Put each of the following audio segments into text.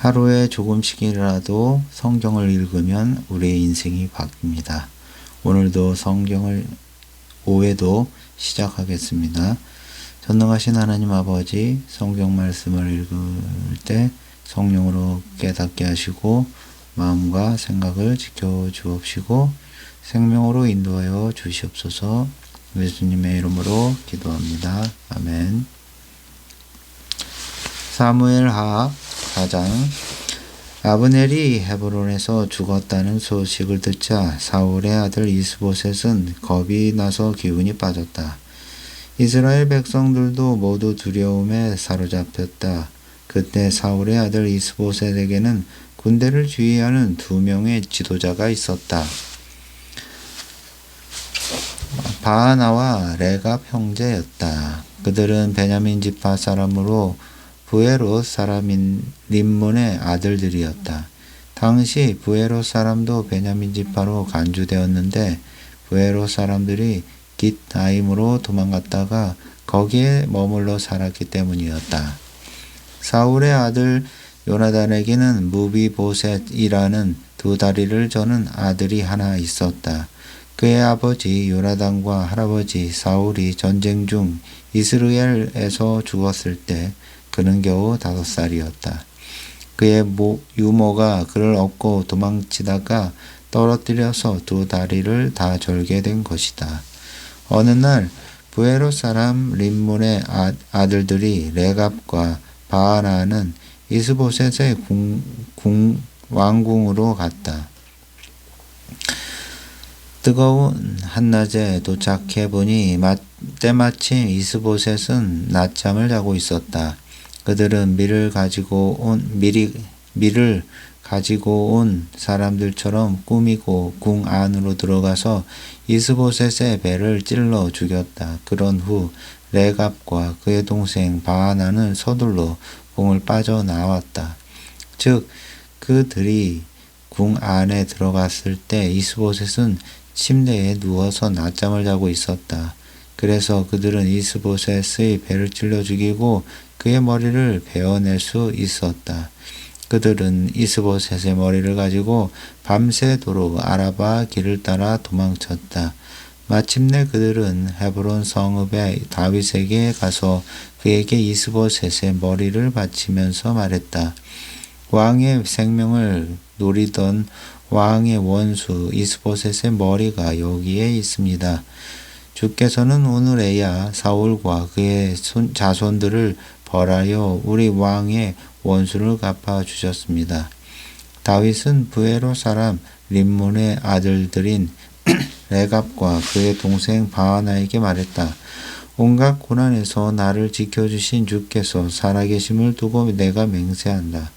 하루에 조금씩이라도 성경을 읽으면 우리의 인생이 바뀝니다. 오늘도 성경을 5회도 시작하겠습니다. 전능하신 하나님 아버지, 성경 말씀을 읽을 때 성령으로 깨닫게 하시고 마음과 생각을 지켜주옵시고 생명으로 인도하여 주시옵소서. 예수님의 이름으로 기도합니다. 아멘. 사무엘하 4장. 아브넬이 헤브론에서 죽었다는 소식을 듣자 사울의 아들 이스보셋은 겁이 나서 기운이 빠졌다. 이스라엘 백성들도 모두 두려움에 사로잡혔다. 그때 사울의 아들 이스보셋에게는 군대를 지휘하는 2명의 지도자가 있었다. 바하나와 레갑 형제였다. 그들은 베냐민 지파 사람으로 부에롯 사람인 림몬의 아들들이었다. 당시 부에롯 사람도 베냐민 지파로 간주되었는데 부에롯 사람들이 깃나임으로 도망갔다가 거기에 머물러 살았기 때문이었다. 사울의 아들 요나단에게는 무비보셋이라는 2다리를 저는 아들이 하나 있었다. 그의 아버지 요나단과 할아버지 사울이 전쟁 중 이스라엘에서 죽었을 때 그는 겨우 5살이었다. 그의 유모가 그를 업고 도망치다가 떨어뜨려서 2다리를 다 절게 된 것이다. 어느 날 부에롯 사람 림몬의 아들들이 레갑과 바하나는 이스보셋의 왕궁으로 갔다. 뜨거운 한낮에 도착해 보니 때마침 이스보셋은 낮잠을 자고 있었다. 그들은 밀을 가지고 온 사람들처럼 꾸미고 궁 안으로 들어가서 이스보셋의 배를 찔러 죽였다. 그런 후 레갑과 그의 동생 바하나는 서둘러 궁을 빠져나왔다. 즉 그들이 궁 안에 들어갔을 때 이스보셋은 침대에 누워서 낮잠을 자고 있었다. 그래서 그들은 이스보셋의 배를 찔러 죽이고 그의 머리를 베어낼 수 있었다. 그들은 이스보셋의 머리를 가지고 밤새도록 아라바 길을 따라 도망쳤다. 마침내 그들은 헤브론 성읍의 다윗에게 가서 그에게 이스보셋의 머리를 바치면서 말했다. 왕의 생명을 노리던 왕의 원수 이스보셋의 머리가 여기에 있습니다. 주께서는 오늘에야 사울과 그의 자손들을 벌하여 우리 왕의 원수를 갚아 주셨습니다. 다윗은 부에롯 사람 림몬의 아들들인 레갑과 그의 동생 바하나에게 말했다. 온갖 고난에서 나를 지켜주신 주께서 살아계심을 두고 내가 맹세한다.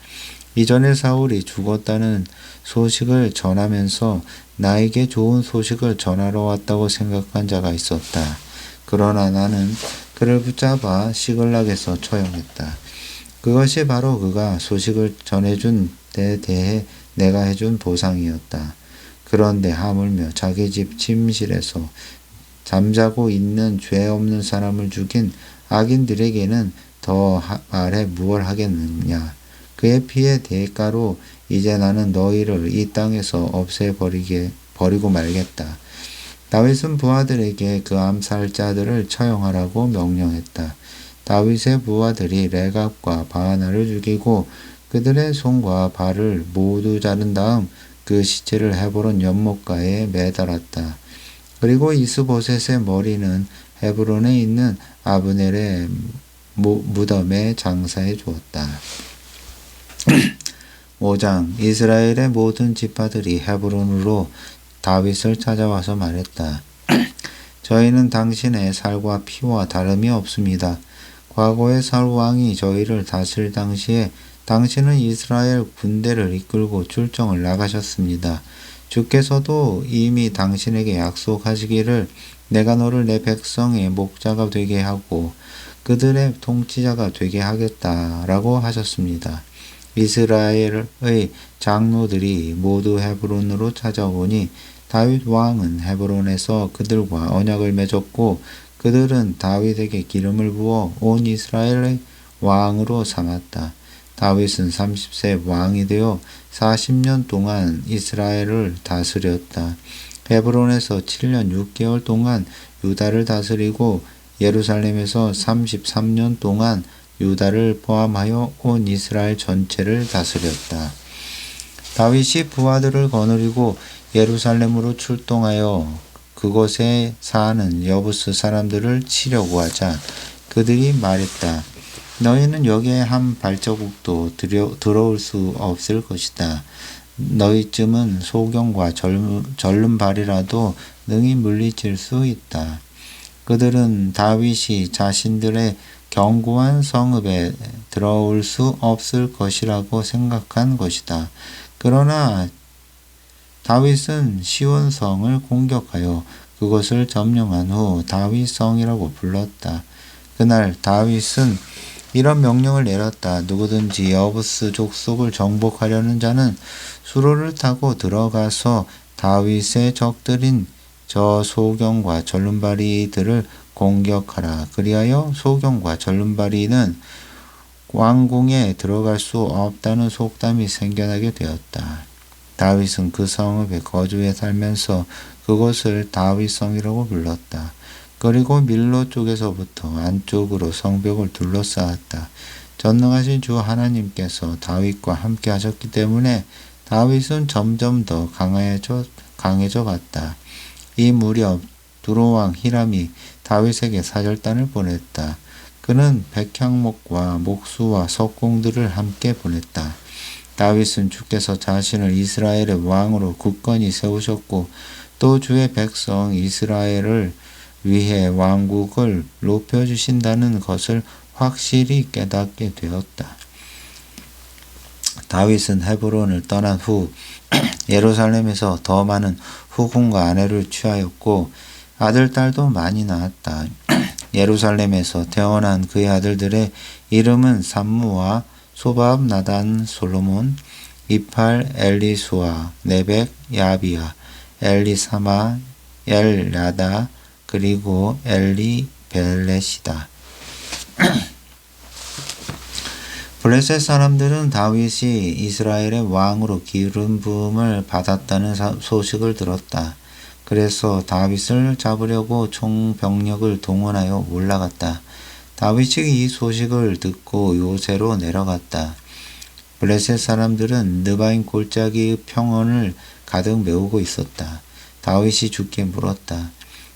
이전에 사울이 죽었다는 소식을 전하면서 나에게 좋은 소식을 전하러 왔다고 생각한 자가 있었다. 그러나 나는 그를 붙잡아 시글락에서 처형했다. 그것이 바로 그가 소식을 전해준 데 대해 내가 해준 보상이었다. 그런데 하물며 자기 집 침실에서 잠자고 있는 죄 없는 사람을 죽인 악인들에게는 더 말해 무얼 하겠느냐. 그의 피의 대가로 이제 나는 너희를 이 땅에서 버리고 말겠다. 다윗은 부하들에게 그 암살자들을 처형하라고 명령했다. 다윗의 부하들이 레갑과 바하나를 죽이고 그들의 손과 발을 모두 자른 다음 그 시체를 헤브론 연못가에 매달았다. 그리고 이스보셋의 머리는 헤브론에 있는 아브넬의 무덤에 장사해 주었다. 5장. 이스라엘의 모든 지파들이 헤브론으로 다윗을 찾아와서 말했다. 저희는 당신의 살과 피와 다름이 없습니다. 과거의 사울 왕이 저희를 다스릴 당시에 당신은 이스라엘 군대를 이끌고 출정을 나가셨습니다. 주께서도 이미 당신에게 약속하시기를 내가 너를 내 백성의 목자가 되게 하고 그들의 통치자가 되게 하겠다라고 하셨습니다. 이스라엘의 장로들이 모두 헤브론으로 찾아오니 다윗 왕은 헤브론에서 그들과 언약을 맺었고 그들은 다윗에게 기름을 부어 온 이스라엘의 왕으로 삼았다. 다윗은 30세 왕이 되어 40년 동안 이스라엘을 다스렸다. 헤브론에서 7년 6개월 동안 유다를 다스리고 예루살렘에서 33년 동안 유다를 포함하여 온 이스라엘 전체를 다스렸다. 다윗이 부하들을 거느리고 예루살렘으로 출동하여 그곳에 사는 여부스 사람들을 치려고 하자 그들이 말했다. 너희는 여기에 한 발자국도 들어올 수 없을 것이다. 너희쯤은 소경과 절름 발이라도 능히 물리칠 수 있다. 그들은 다윗이 자신들의 견고한 성읍에 들어올 수 없을 것이라고 생각한 것이다. 그러나 다윗은 시온성을 공격하여 그것을 점령한 후 다윗성이라고 불렀다. 그날 다윗은 이런 명령을 내렸다. 누구든지 여부스 족속을 정복하려는 자는 수로를 타고 들어가서 다윗의 적들인 저 소경과 절름발이들을 공격하라. 그리하여 소경과 절름발이는 왕궁에 들어갈 수 없다는 속담이 생겨나게 되었다. 다윗은 그 성읍에 거주해 살면서 그곳을 다윗성이라고 불렀다. 그리고 밀로 쪽에서부터 안쪽으로 성벽을 둘러싸았다. 전능하신 주 하나님께서 다윗과 함께 하셨기 때문에 다윗은 점점 더 강해져 갔다. 이 무렵 두로왕 히람이 다윗에게 사절단을 보냈다. 그는 백향목과 목수와 석공들을 함께 보냈다. 다윗은 주께서 자신을 이스라엘의 왕으로 굳건히 세우셨고 또 주의 백성 이스라엘을 위해 왕국을 높여주신다는 것을 확실히 깨닫게 되었다. 다윗은 헤브론을 떠난 후 예루살렘에서 더 많은 후궁과 아내를 취하였고 아들, 딸도 많이 낳았다. 예루살렘에서 태어난 그의 아들들의 이름은 삼무와 소밥, 나단, 솔로몬, 이팔, 엘리수아, 네벡, 야비야, 엘리사마, 엘야다, 그리고 엘리벨렛이다. 블레셋 사람들은 다윗이 이스라엘의 왕으로 기름 부음을 받았다는 소식을 들었다. 그래서 다윗을 잡으려고 총병력을 동원하여 올라갔다. 다윗이 이 소식을 듣고 요새로 내려갔다. 블레셋 사람들은 느바임 골짜기의 평원을 가득 메우고 있었다. 다윗이 주께 물었다.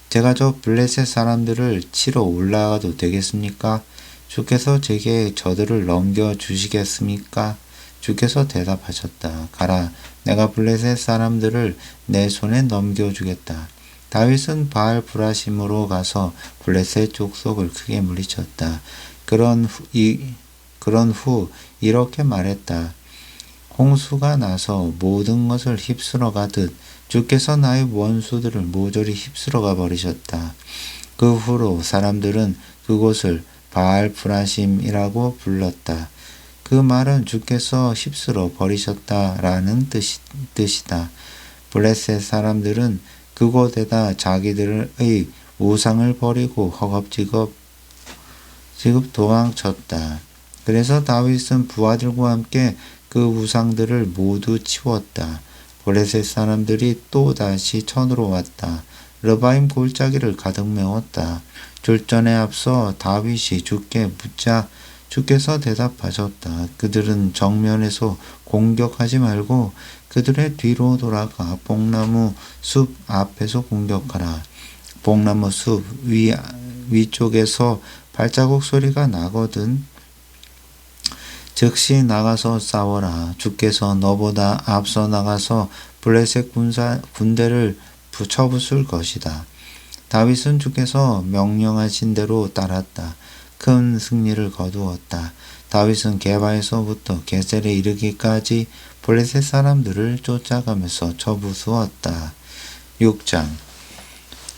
제가 저 블레셋 사람들을 치러 올라가도 되겠습니까? 주께서 제게 저들을 넘겨주시겠습니까? 주께서 대답하셨다. 가라, 내가 블레셋 사람들을 내 손에 넘겨주겠다. 다윗은 바알 브라심으로 가서 블레셋 족속을 크게 물리쳤다. 그런 후 이렇게 말했다. 홍수가 나서 모든 것을 휩쓸어 가듯 주께서 나의 원수들을 모조리 휩쓸어 가 버리셨다. 그 후로 사람들은 그곳을 바알 브라심이라고 불렀다. 그 말은 주께서 휩쓸어 버리셨다라는 뜻이다. 블레셋 사람들은 그곳에다 자기들의 우상을 버리고 허겁지겁 도망쳤다. 그래서 다윗은 부하들과 함께 그 우상들을 모두 치웠다. 블레셋 사람들이 또 다시 천으로 왔다. 르바임 골짜기를 가득 메웠다. 출전에 앞서 다윗이 주께 묻자 주께서 대답하셨다. 그들은 정면에서 공격하지 말고 그들의 뒤로 돌아가 뽕나무 숲 앞에서 공격하라. 뽕나무 숲 위쪽에서 발자국 소리가 나거든 즉시 나가서 싸워라. 주께서 너보다 앞서 나가서 블레셋 군대를 쳐부술 것이다. 다윗은 주께서 명령하신 대로 따랐다. 큰 승리를 거두었다. 다윗은 게바에서부터 게셀에 이르기까지 블레셋 사람들을 쫓아가면서 쳐부수었다. 6장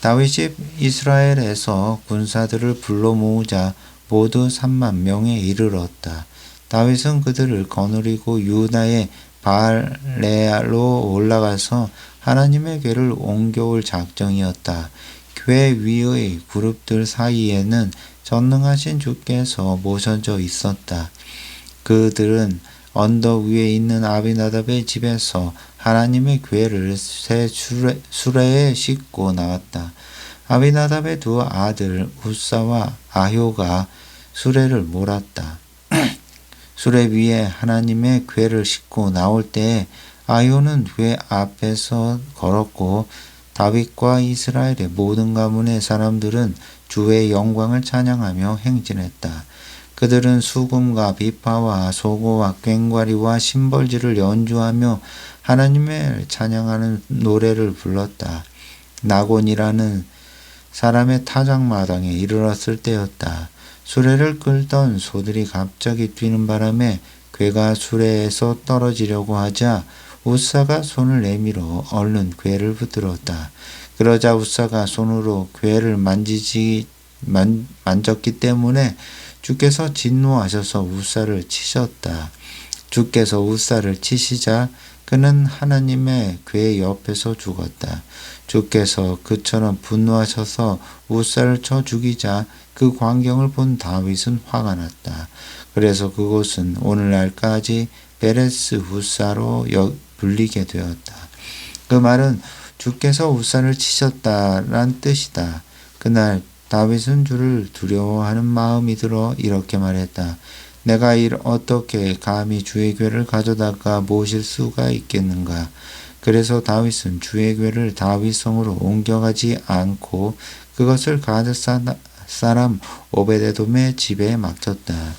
다윗이 이스라엘에서 군사들을 불러 모으자 모두 3만 명에 이르렀다. 다윗은 그들을 거느리고 유다의 바알레아로 올라가서 하나님의 궤를 옮겨올 작정이었다. 궤 위의 그룹들 사이에는 전능하신 주께서 모셔져 있었다. 그들은 언덕 위에 있는 아비나답의 집에서 하나님의 궤를 새 수레에 싣고 나왔다. 아비나답의 두 아들 우사와 아효가 수레를 몰았다. 수레 위에 하나님의 궤를 싣고 나올 때에 아효는 궤 앞에서 걸었고 다윗과 이스라엘의 모든 가문의 사람들은 주의 영광을 찬양하며 행진했다. 그들은 수금과 비파와 소고와 꽹과리와 심벌지를 연주하며 하나님을 찬양하는 노래를 불렀다. 나곤이라는 사람의 타작마당에 이르렀을 때였다. 수레를 끌던 소들이 갑자기 뛰는 바람에 궤가 수레에서 떨어지려고 하자 우사가 손을 내밀어 얼른 궤를 붙들었다. 그러자 우사가 손으로 궤를 만졌기 때문에 주께서 진노하셔서 우사를 치셨다. 주께서 우사를 치시자 그는 하나님의 궤 옆에서 죽었다. 주께서 그처럼 분노하셔서 우사를 쳐 죽이자 그 광경을 본 다윗은 화가 났다. 그래서 그곳은 오늘날까지 베레스 우사로 불리게 되었다. 그 말은 주께서 우사를 치셨다란 뜻이다. 그날 다윗은 주를 두려워하는 마음이 들어 이렇게 말했다. 내가 어떻게 감히 주의 궤를 가져다가 모실 수가 있겠는가. 그래서 다윗은 주의 궤를 다윗성으로 옮겨가지 않고 그것을 가드 사람 오베데돔의 집에 맡겼다.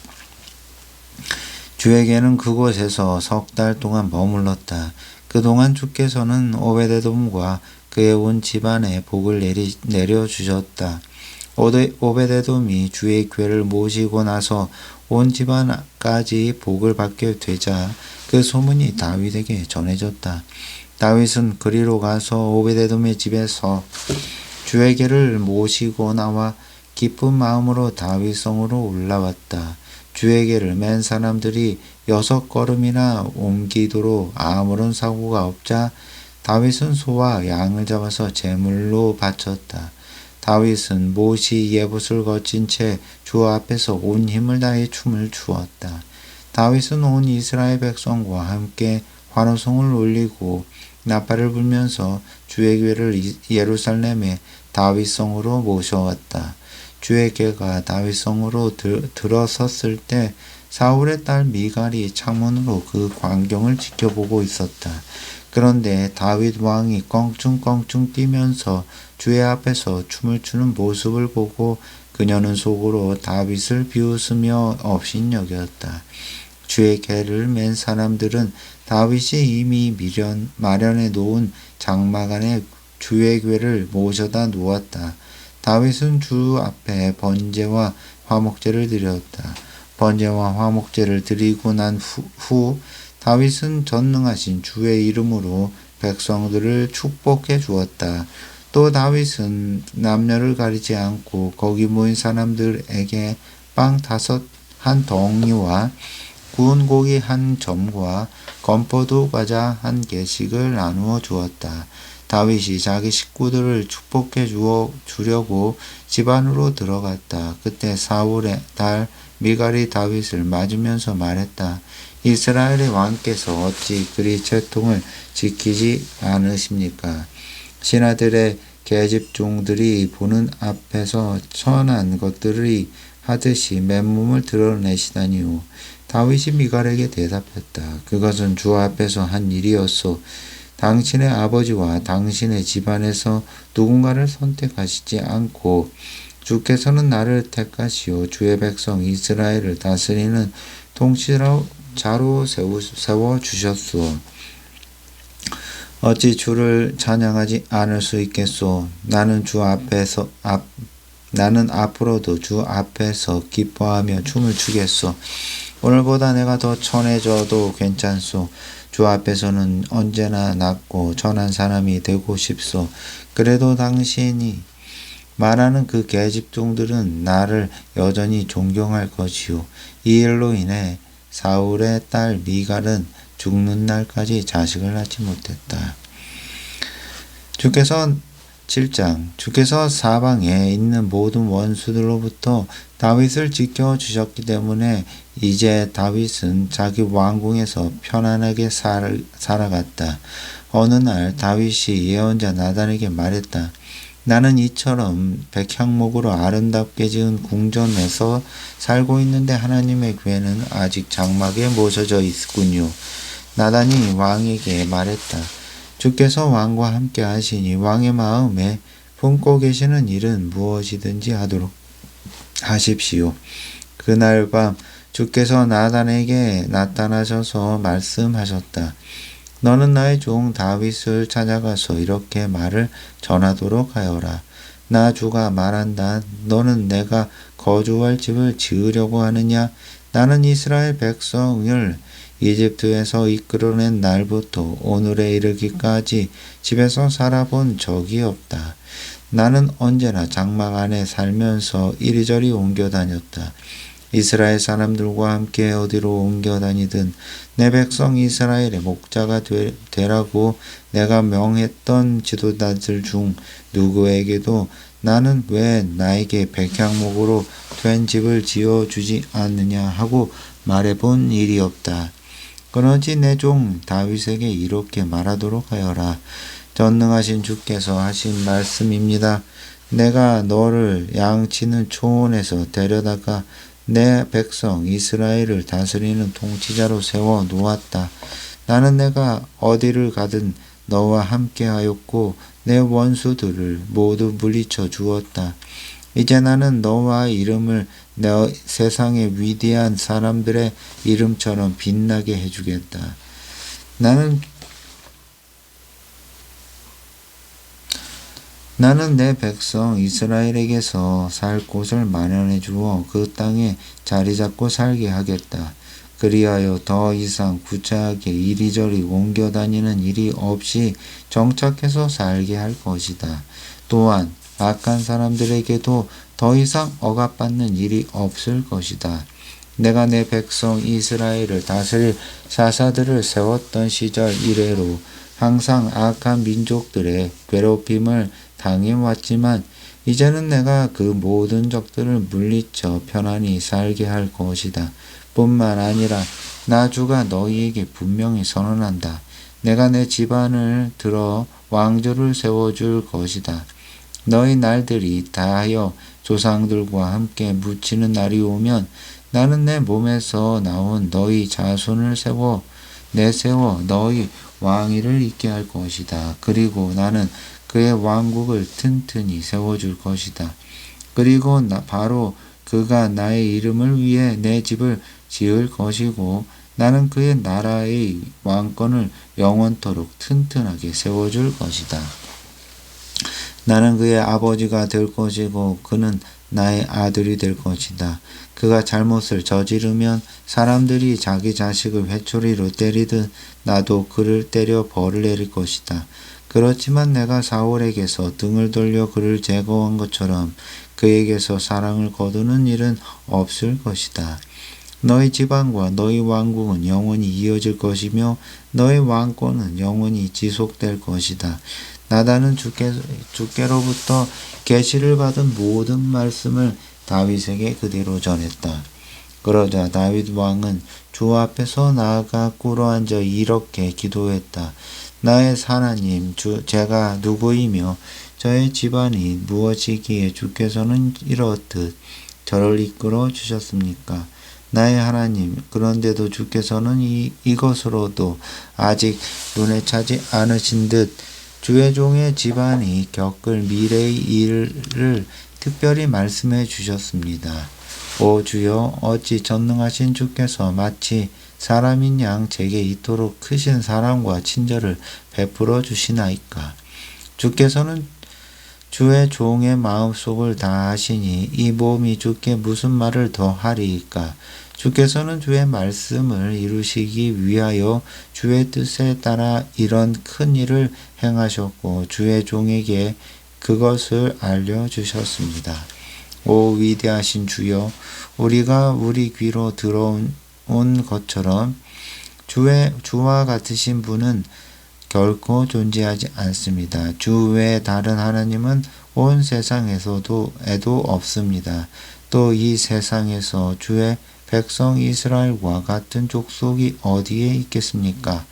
주의 궤는 그곳에서 3달 동안 머물렀다. 그동안 주께서는 오베데돔과 그의 온 집안에 복을 내려주셨다. 오베데돔이 주의 궤를 모시고 나서 온 집안까지 복을 받게 되자 그 소문이 다윗에게 전해졌다. 다윗은 그리로 가서 오베데돔의 집에서 주의 궤를 모시고 나와 기쁜 마음으로 다윗성으로 올라왔다. 주의 궤를 맨 사람들이 6걸음이나 옮기도록 아무런 사고가 없자 다윗은 소와 양을 잡아서 제물로 바쳤다. 다윗은 못이 예봇을 거친 채 주 앞에서 온 힘을 다해 춤을 추었다. 다윗은 온 이스라엘 백성과 함께 환호성을 울리고 나팔을 불면서 주의 궤를 예루살렘의 다윗성으로 모셔왔다. 주의 궤가 다윗성으로 들어섰을 때 사울의 딸 미갈이 창문으로 그 광경을 지켜보고 있었다. 그런데 다윗 왕이 껑충껑충 뛰면서 주의 앞에서 춤을 추는 모습을 보고 그녀는 속으로 다윗을 비웃으며 업신여겼다. 주의 궤를 맨 사람들은 다윗이 이미 마련해 놓은 장막 안에 주의 궤를 모셔다 놓았다. 다윗은 주 앞에 번제와 화목제를 드렸다. 번제와 화목제를 드리고 난 후 다윗은 전능하신 주의 이름으로 백성들을 축복해 주었다. 또 다윗은 남녀를 가리지 않고 거기 모인 사람들에게 빵 5 덩이와 구운 고기 1 점과 건포도 과자 1개씩을 나누어 주었다. 다윗이 자기 식구들을 축복해 주려고 집 안으로 들어갔다. 그때 사울의 딸 미갈이 다윗을 맞으면서 말했다. 이스라엘의 왕께서 어찌 그리 채통을 지키지 않으십니까? 신하들의 계집종들이 보는 앞에서 천한 것들이 하듯이 맨몸을 드러내시다니요. 다윗이 미갈에게 대답했다. 그것은 주 앞에서 한 일이었소. 당신의 아버지와 당신의 집안에서 누군가를 선택하시지 않고 주께서는 나를 택하시어 주의 백성 이스라엘을 다스리는 통치자로 세워주셨소. 어찌 주를 찬양하지 않을 수 있겠소. 나는 앞으로도 주 앞에서 기뻐하며 춤을 추겠소. 오늘보다 내가 더 천해져도 괜찮소. 주 앞에서는 언제나 낮고 천한 사람이 되고 싶소. 그래도 당신이 말하는 그 계집종들은 나를 여전히 존경할 것이요. 이 일로 인해 사울의 딸 미갈은 죽는 날까지 자식을 낳지 못했다. 주께서 7장. 주께서 사방에 있는 모든 원수들로부터 다윗을 지켜주셨기 때문에 이제 다윗은 자기 왕궁에서 편안하게 살아갔다. 어느 날 다윗이 예언자 나단에게 말했다. 나는 이처럼 백향목으로 아름답게 지은 궁전에서 살고 있는데 하나님의 궤는 아직 장막에 모셔져 있군요. 나단이 왕에게 말했다. 주께서 왕과 함께 하시니 왕의 마음에 품고 계시는 일은 무엇이든지 하도록 하십시오. 그날 밤 주께서 나단에게 나타나셔서 말씀하셨다. 너는 나의 종 다윗을 찾아가서 이렇게 말을 전하도록 하여라. 나 주가 말한다. 너는 내가 거주할 집을 지으려고 하느냐? 나는 이스라엘 백성을 이집트에서 이끌어낸 날부터 오늘에 이르기까지 집에서 살아본 적이 없다. 나는 언제나 장막 안에 살면서 이리저리 옮겨 다녔다. 이스라엘 사람들과 함께 어디로 옮겨 다니든 내 백성 이스라엘의 목자가 되라고 내가 명했던 지도자들 중 누구에게도 나는 왜 나에게 백향목으로 된 집을 지어주지 않느냐 하고 말해본 일이 없다. 그러지 내 종 다윗에게 이렇게 말하도록 하여라. 전능하신 주께서 하신 말씀입니다. 내가 너를 양치는 초원에서 데려다가 내 백성 이스라엘을 다스리는 통치자로 세워 놓았다. 나는 내가 어디를 가든 너와 함께 하였고 내 원수들을 모두 물리쳐 주었다. 이제 나는 너와 이름을 내 세상의 위대한 사람들의 이름처럼 빛나게 해주겠다. 나는 내 백성 이스라엘에게서 살 곳을 마련해 주어 그 땅에 자리 잡고 살게 하겠다. 그리하여 더 이상 구차하게 이리저리 옮겨 다니는 일이 없이 정착해서 살게 할 것이다. 또한 악한 사람들에게도 더 이상 억압받는 일이 없을 것이다. 내가 내 백성 이스라엘을 다스릴 사사들을 세웠던 시절 이래로 항상 악한 민족들의 괴롭힘을 당해왔지만 이제는 내가 그 모든 적들을 물리쳐 편안히 살게 할 것이다. 뿐만 아니라 나 주가 너희에게 분명히 선언한다. 내가 내 집안을 들어 왕조를 세워줄 것이다. 너희 날들이 다하여 조상들과 함께 묻히는 날이 오면 나는 내 몸에서 나온 너희 자손을 내세워 너희 왕위를 있게 할 것이다. 그리고 나는 그의 왕국을 튼튼히 세워줄 것이다. 그리고 바로 그가 나의 이름을 위해 내 집을 지을 것이고 나는 그의 나라의 왕권을 영원토록 튼튼하게 세워줄 것이다. 나는 그의 아버지가 될 것이고 그는 나의 아들이 될 것이다. 그가 잘못을 저지르면 사람들이 자기 자식을 회초리로 때리듯 나도 그를 때려 벌을 내릴 것이다. 그렇지만 내가 사울에게서 등을 돌려 그를 제거한 것처럼 그에게서 사랑을 거두는 일은 없을 것이다. 너희 지방과 너희 왕국은 영원히 이어질 것이며 너희 왕권은 영원히 지속될 것이다. 나단은 주께로부터 계시를 받은 모든 말씀을 다윗에게 그대로 전했다. 그러자 다윗 왕은 주 앞에서 나아가 꿇어앉아 이렇게 기도했다. 나의 하나님, 제가 누구이며 저의 집안이 무엇이기에 주께서는 이렇듯 저를 이끌어 주셨습니까? 나의 하나님, 그런데도 주께서는 이것으로도 아직 눈에 차지 않으신 듯 주의 종의 집안이 겪을 미래의 일을 특별히 말씀해 주셨습니다. 오 주여, 어찌 전능하신 주께서 마치 사람인 양 제게 이토록 크신 사랑과 친절을 베풀어 주시나이까. 주께서는 주의 종의 마음속을 다 아시니 이 몸이 주께 무슨 말을 더 하리이까. 주께서는 주의 말씀을 이루시기 위하여 주의 뜻에 따라 이런 큰 일을 행하셨고 주의 종에게 그것을 알려주셨습니다. 오 위대하신 주여, 우리가 우리 귀로 들어온 것처럼 주와 같으신 분은 결코 존재하지 않습니다. 주 외에 다른 하나님은 온 세상에서도 에도 없습니다. 또 이 세상에서 주의 백성 이스라엘과 같은 족속이 어디에 있겠습니까?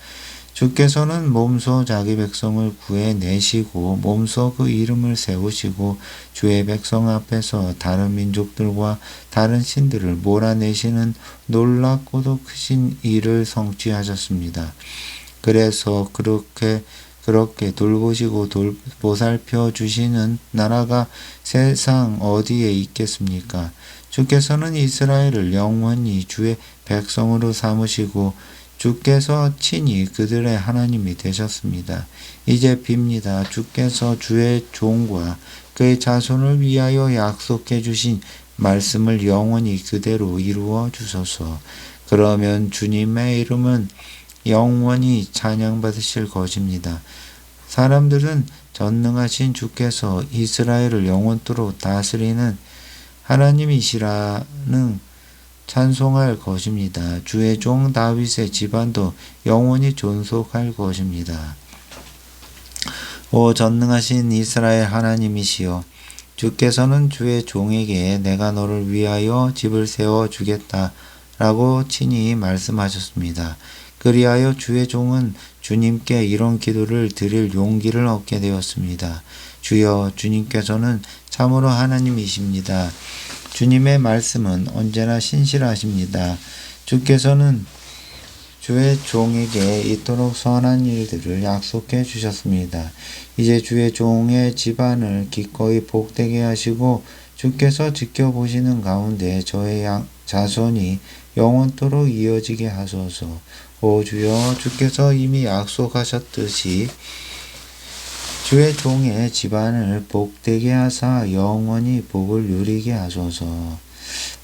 주께서는 몸소 자기 백성을 구해내시고 몸소 그 이름을 세우시고 주의 백성 앞에서 다른 민족들과 다른 신들을 몰아내시는 놀랍고도 크신 일을 성취하셨습니다. 그래서 그렇게 돌보시고 보살펴 주시는 나라가 세상 어디에 있겠습니까? 주께서는 이스라엘을 영원히 주의 백성으로 삼으시고 주께서 친히 그들의 하나님이 되셨습니다. 이제 빕니다. 주께서 주의 종과 그의 자손을 위하여 약속해 주신 말씀을 영원히 그대로 이루어 주소서. 그러면 주님의 이름은 영원히 찬양받으실 것입니다. 사람들은 전능하신 주께서 이스라엘을 영원토록 다스리는 하나님이시라는 찬송할 것입니다. 주의 종 다윗의 집안도 영원히 존속할 것입니다. 오 전능하신 이스라엘 하나님이시여, 주께서는 주의 종에게 내가 너를 위하여 집을 세워 주겠다 라고 친히 말씀하셨습니다. 그리하여 주의 종은 주님께 이런 기도를 드릴 용기를 얻게 되었습니다. 주여, 주님께서는 참으로 하나님이십니다. 주님의 말씀은 언제나 신실하십니다. 주께서는 주의 종에게 이토록 선한 일들을 약속해 주셨습니다. 이제 주의 종의 집안을 기꺼이 복되게 하시고 주께서 지켜보시는 가운데 저의 자손이 영원토록 이어지게 하소서. 오 주여, 주께서 이미 약속하셨듯이 주의 종의 집안을 복되게 하사 영원히 복을 누리게 하소서.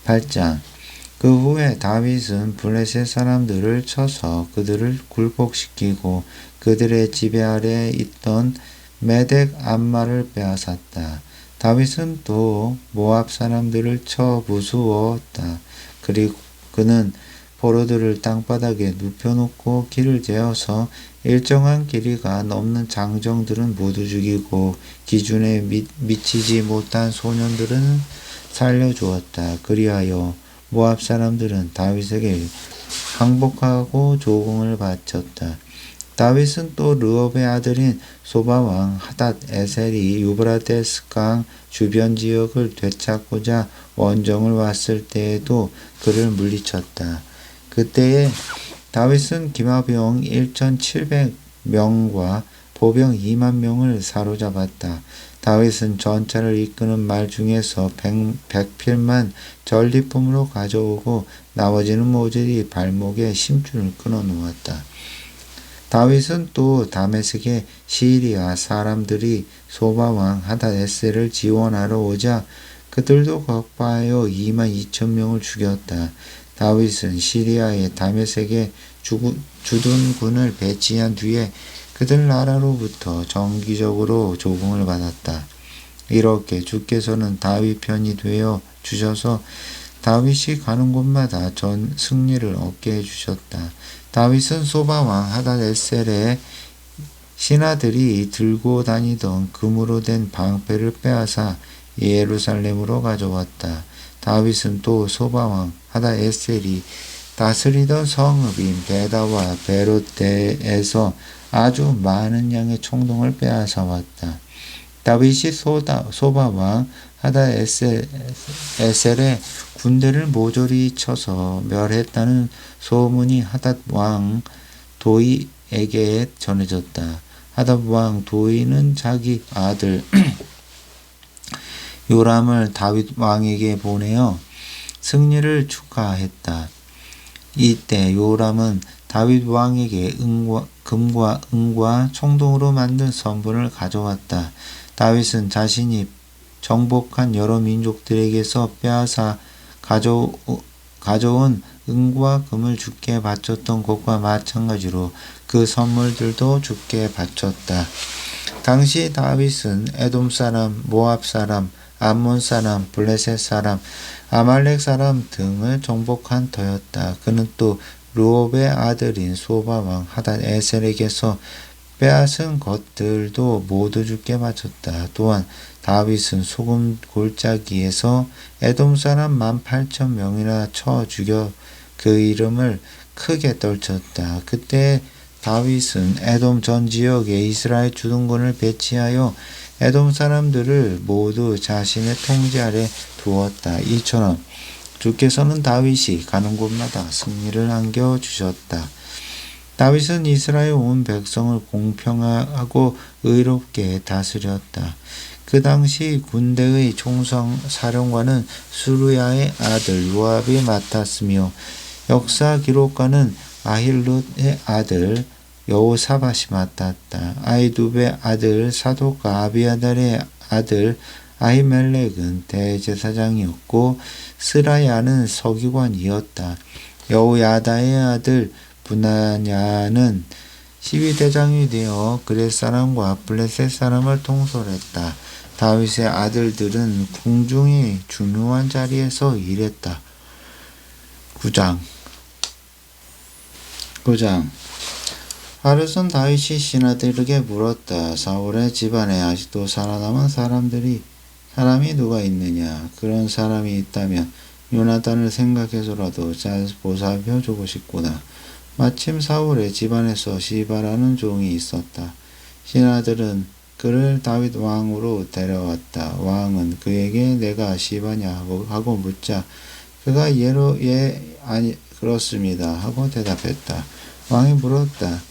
8장. 그 후에 다윗은 블레셋 사람들을 쳐서 그들을 굴복시키고 그들의 지배 아래에 있던 메덱 암마를 빼앗았다. 다윗은 또 모압 사람들을 쳐 부수었다. 그리고 그는 포로들을 땅바닥에 눕혀놓고 길을 재어서 일정한 길이가 넘는 장정들은 모두 죽이고 기준에 미치지 못한 소년들은 살려주었다. 그리하여 모압 사람들은 다윗에게 항복하고 조공을 바쳤다. 다윗은 또 르업의 아들인 소바왕 하닷 에셀이 유브라데스 강 주변 지역을 되찾고자 원정을 왔을 때에도 그를 물리쳤다. 그때에 다윗은 기마병 1700명과 보병 2만 명을 사로잡았다. 다윗은 전차를 이끄는 말 중에서 100필만 전리품으로 가져오고 나머지는 모조리 발목에 심줄을 끊어 놓았다. 다윗은 또 다메섹에 시리아 사람들이 소바왕 하닷에셀을 지원하러 오자 그들도 격파하여 2만 2천 명을 죽였다. 다윗은 시리아의 다메섹에 주둔군을 배치한 뒤에 그들 나라로부터 정기적으로 조공을 받았다. 이렇게 주께서는 다윗 편이 되어 주셔서 다윗이 가는 곳마다 전 승리를 얻게 해주셨다. 다윗은 소바왕 하닷에셀의 신하들이 들고 다니던 금으로 된 방패를 빼앗아 예루살렘으로 가져왔다. 다윗은 또 소바왕 하닷에셀이 다스리던 성읍인 베다와 베롯데에서 아주 많은 양의 총동을 빼앗아 왔다. 다윗이 소바왕 하닷에셀의 군대를 모조리 쳐서 멸했다는 소문이 하닷 왕 도이에게 전해졌다. 하닷 왕 도이는 자기 아들 요람을 다윗 왕에게 보내어 승리를 축하했다. 이때 요람은 다윗 왕에게 금과 은과 청동으로 만든 선분을 가져왔다. 다윗은 자신이 정복한 여러 민족들에게서 빼앗아 가져온 은과 금을 주께 바쳤던 것과 마찬가지로 그 선물들도 주께 바쳤다. 당시 다윗은 에돔 사람, 모압 사람, 암몬 사람, 블레셋 사람, 아말렉 사람 등을 정복한 터였다. 그는 또 르옵의 아들인 소바왕 하닷 에셀에게서 빼앗은 것들도 모두 주께 바쳤다. 또한 다윗은 소금 골짜기에서 에돔 사람 18,000명이나 쳐 죽여 그 이름을 크게 떨쳤다. 그때 다윗은 에돔 전 지역에 이스라엘 주둔군을 배치하여 에돔 사람들을 모두 자신의 통제 아래 두었다. 이처럼 주께서는 다윗이 가는 곳마다 승리를 안겨주셨다. 다윗은 이스라엘 온 백성을 공평하고 의롭게 다스렸다. 그 당시 군대의 총성 사령관은 수르야의 아들 요압이 맡았으며 역사 기록가는 아힐룻의 아들 여호사밧이 맡았다. 아히두베의 아들 사독과 아비아달의 아들 아히멜렉은 대제사장이었고 스라야는 서기관이었다. 여호야다의 아들 분하냐는 시위대장이 되어 그렛 사람과 블레셋 사람을 통솔했다. 다윗의 아들들은 궁중의 중요한 자리에서 일했다. 9장 하루선 다윗이 신하들에게 물었다. 사울의 집안에 아직도 살아남은 사람이 누가 있느냐? 그런 사람이 있다면 요나단을 생각해서라도 잘 보살펴주고 싶구나. 마침 사울의 집안에서 시바라는 종이 있었다. 신하들은 그를 다윗 왕으로 데려왔다. 왕은 그에게 내가 시바냐 하고 묻자 그가 아니 그렇습니다 하고 대답했다. 왕이 물었다.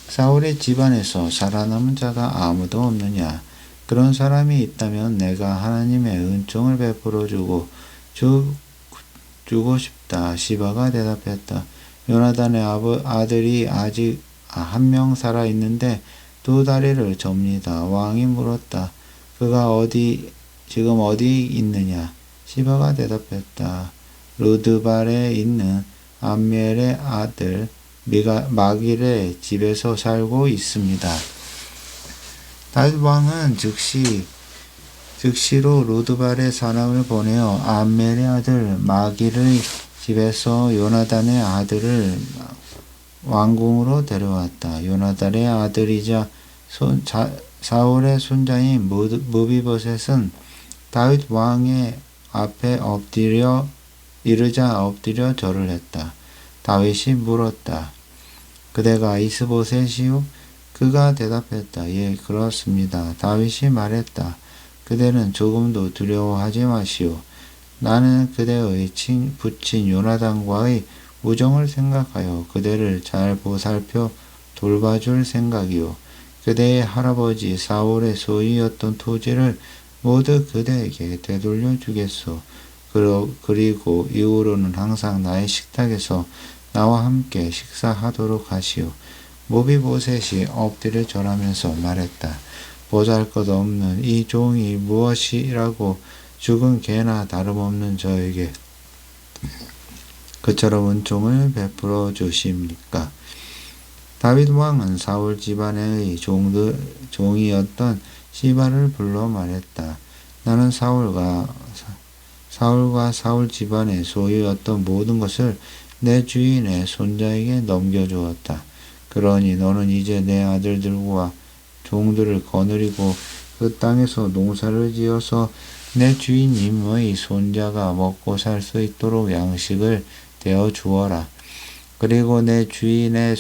사울의 집안에서 살아남은 자가 아무도 없느냐? 그런 사람이 있다면 내가 하나님의 은총을 베풀어 주고 싶다. 시바가 대답했다. 요나단의 아들이 아직 한 명 살아 있는데 두 다리를 접니다. 왕이 물었다. 그가 지금 어디 있느냐? 시바가 대답했다. 루드발에 있는 암멜의 아들 마길의 집에서 살고 있습니다. 다윗 왕은 즉시로 루드발의 사람을 보내어 암멜의 아들 마길의 집에서 요나단의 아들을 왕궁으로 데려왔다. 요나단의 아들이자 사울의 손자인 무비보셋은 다윗 왕의 앞에 엎드려 절을 했다. 다윗이 물었다. 그대가 이스보셋이요? 그가 대답했다. 예, 그렇습니다. 다윗이 말했다. 그대는 조금도 두려워하지 마시오. 나는 그대의 부친 요나단과의 우정을 생각하여 그대를 잘 보살펴 돌봐줄 생각이요. 그대의 할아버지 사울의 소유였던 토지를 모두 그대에게 되돌려 주겠소. 그리고 이후로는 항상 나의 식탁에서 나와 함께 식사하도록 하시오. 모비보셋이 엎드려 절하면서 말했다. 보잘것없는 이 종이 무엇이라고 죽은 개나 다름없는 저에게 그처럼 은총을 베풀어 주십니까? 다윗 왕은 사울 집안의 종이었던 시바를 불러 말했다. 나는 사울과 사울 집안의 소유였던 모든 것을 내 주인의 손자에게 넘겨주었다. 그러니 너는 이제 내 아들들과 종들을 거느리고 그 땅에서 농사를 지어서 내 주인님의 손자가 먹고 살 수 있도록 양식을 되어 주어라. 그리고 내 주인의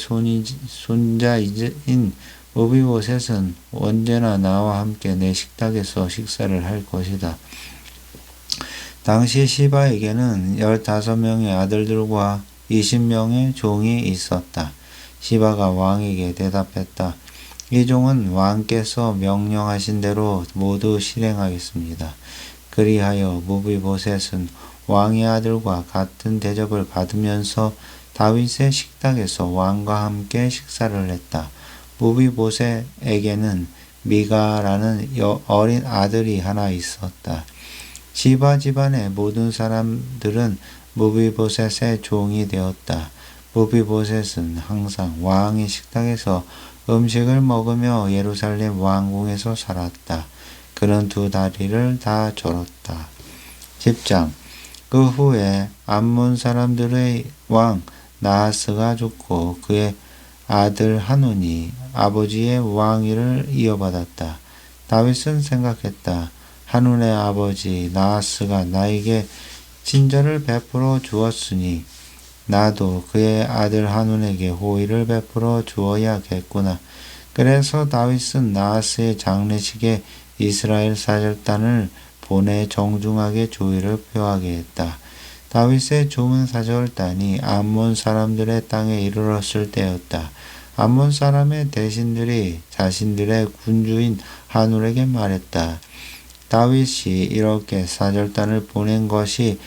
손자인 무비보셋은 언제나 나와 함께 내 식탁에서 식사를 할 것이다. 당시 시바에게는 15명의 아들들과 20명의 종이 있었다. 시바가 왕에게 대답했다. 이 종은 왕께서 명령하신 대로 모두 실행하겠습니다. 그리하여 무비보셋은 왕의 아들과 같은 대접을 받으면서 다윗의 식탁에서 왕과 함께 식사를 했다. 무비보셋에게는 미가라는 어린 아들이 하나 있었다. 시바 집안의 모든 사람들은 무비보셋의 종이 되었다. 무비보셋은 항상 왕의 식탁에서 음식을 먹으며 예루살렘 왕궁에서 살았다. 그는 두 다리를 다 절었다. 10장 그 후에 암몬 사람들의 왕 나하스가 죽고 그의 아들 하논이 아버지의 왕위를 이어받았다. 다윗은 생각했다. 하논의 아버지 나하스가 나에게 친절을 베풀어 주었으니 나도 그의 아들 하논에게 호의를 베풀어 주어야겠구나. 그래서 다윗은 나하스의 장례식에 이스라엘 사절단을 보내 정중하게 조의를 표하게 했다. 다윗의 조문 사절단이 암몬 사람들의 땅에 이르렀을 때였다. 암몬 사람의 대신들이 자신들의 군주인 하눌에게 말했다. 다윗이 이렇게 사절단을 보낸 것이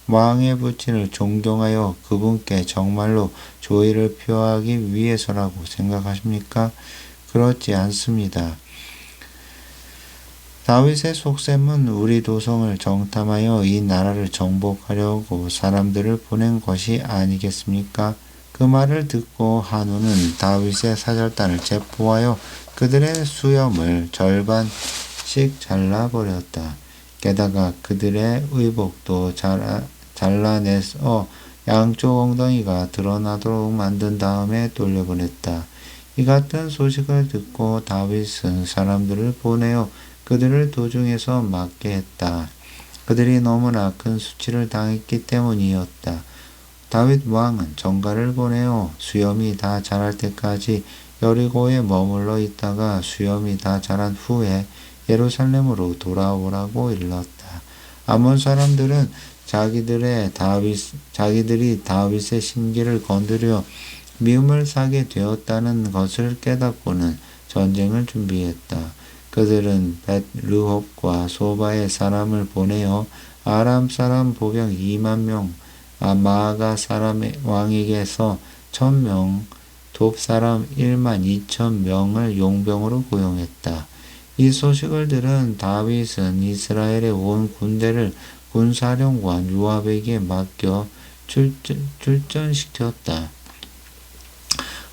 왕의 부친을 존경하여 그분께 정말로 조의를 표하기 위해서라고 생각하십니까? 그렇지 않습니다. 다윗의 속셈은 우리 도성을 정탐하여 이 나라를 정복하려고 사람들을 보낸 것이 아니겠습니까? 그 말을 듣고 한우는 다윗의 사절단을 체포하여 그들의 수염을 절반씩 잘라버렸다. 게다가 그들의 의복도 잘라내서 양쪽 엉덩이가 드러나도록 만든 다음에 돌려보냈다. 이 같은 소식을 듣고 다윗은 사람들을 보내어 그들을 도중에서 맞게 했다. 그들이 너무나 큰 수치를 당했기 때문이었다. 다윗 왕은 전가를 보내어 수염이 다 자랄 때까지 여리고에 머물러 있다가 수염이 다 자란 후에 예루살렘으로 돌아오라고 일렀다. 아몬 사람들은 자기들이 다윗의 신기를 건드려 미움을 사게 되었다는 것을 깨닫고는 전쟁을 준비했다. 그들은 벳르홉과 소바의 사람을 보내어 아람 사람 보병 2만 명, 마아가 사람의 왕에게서 1,000명, 돕 사람 1만 2천 명을 용병으로 고용했다. 이 소식을 들은 다윗은 이스라엘의 온 군대를 군사령관 요압에게 맡겨 출전시켰다.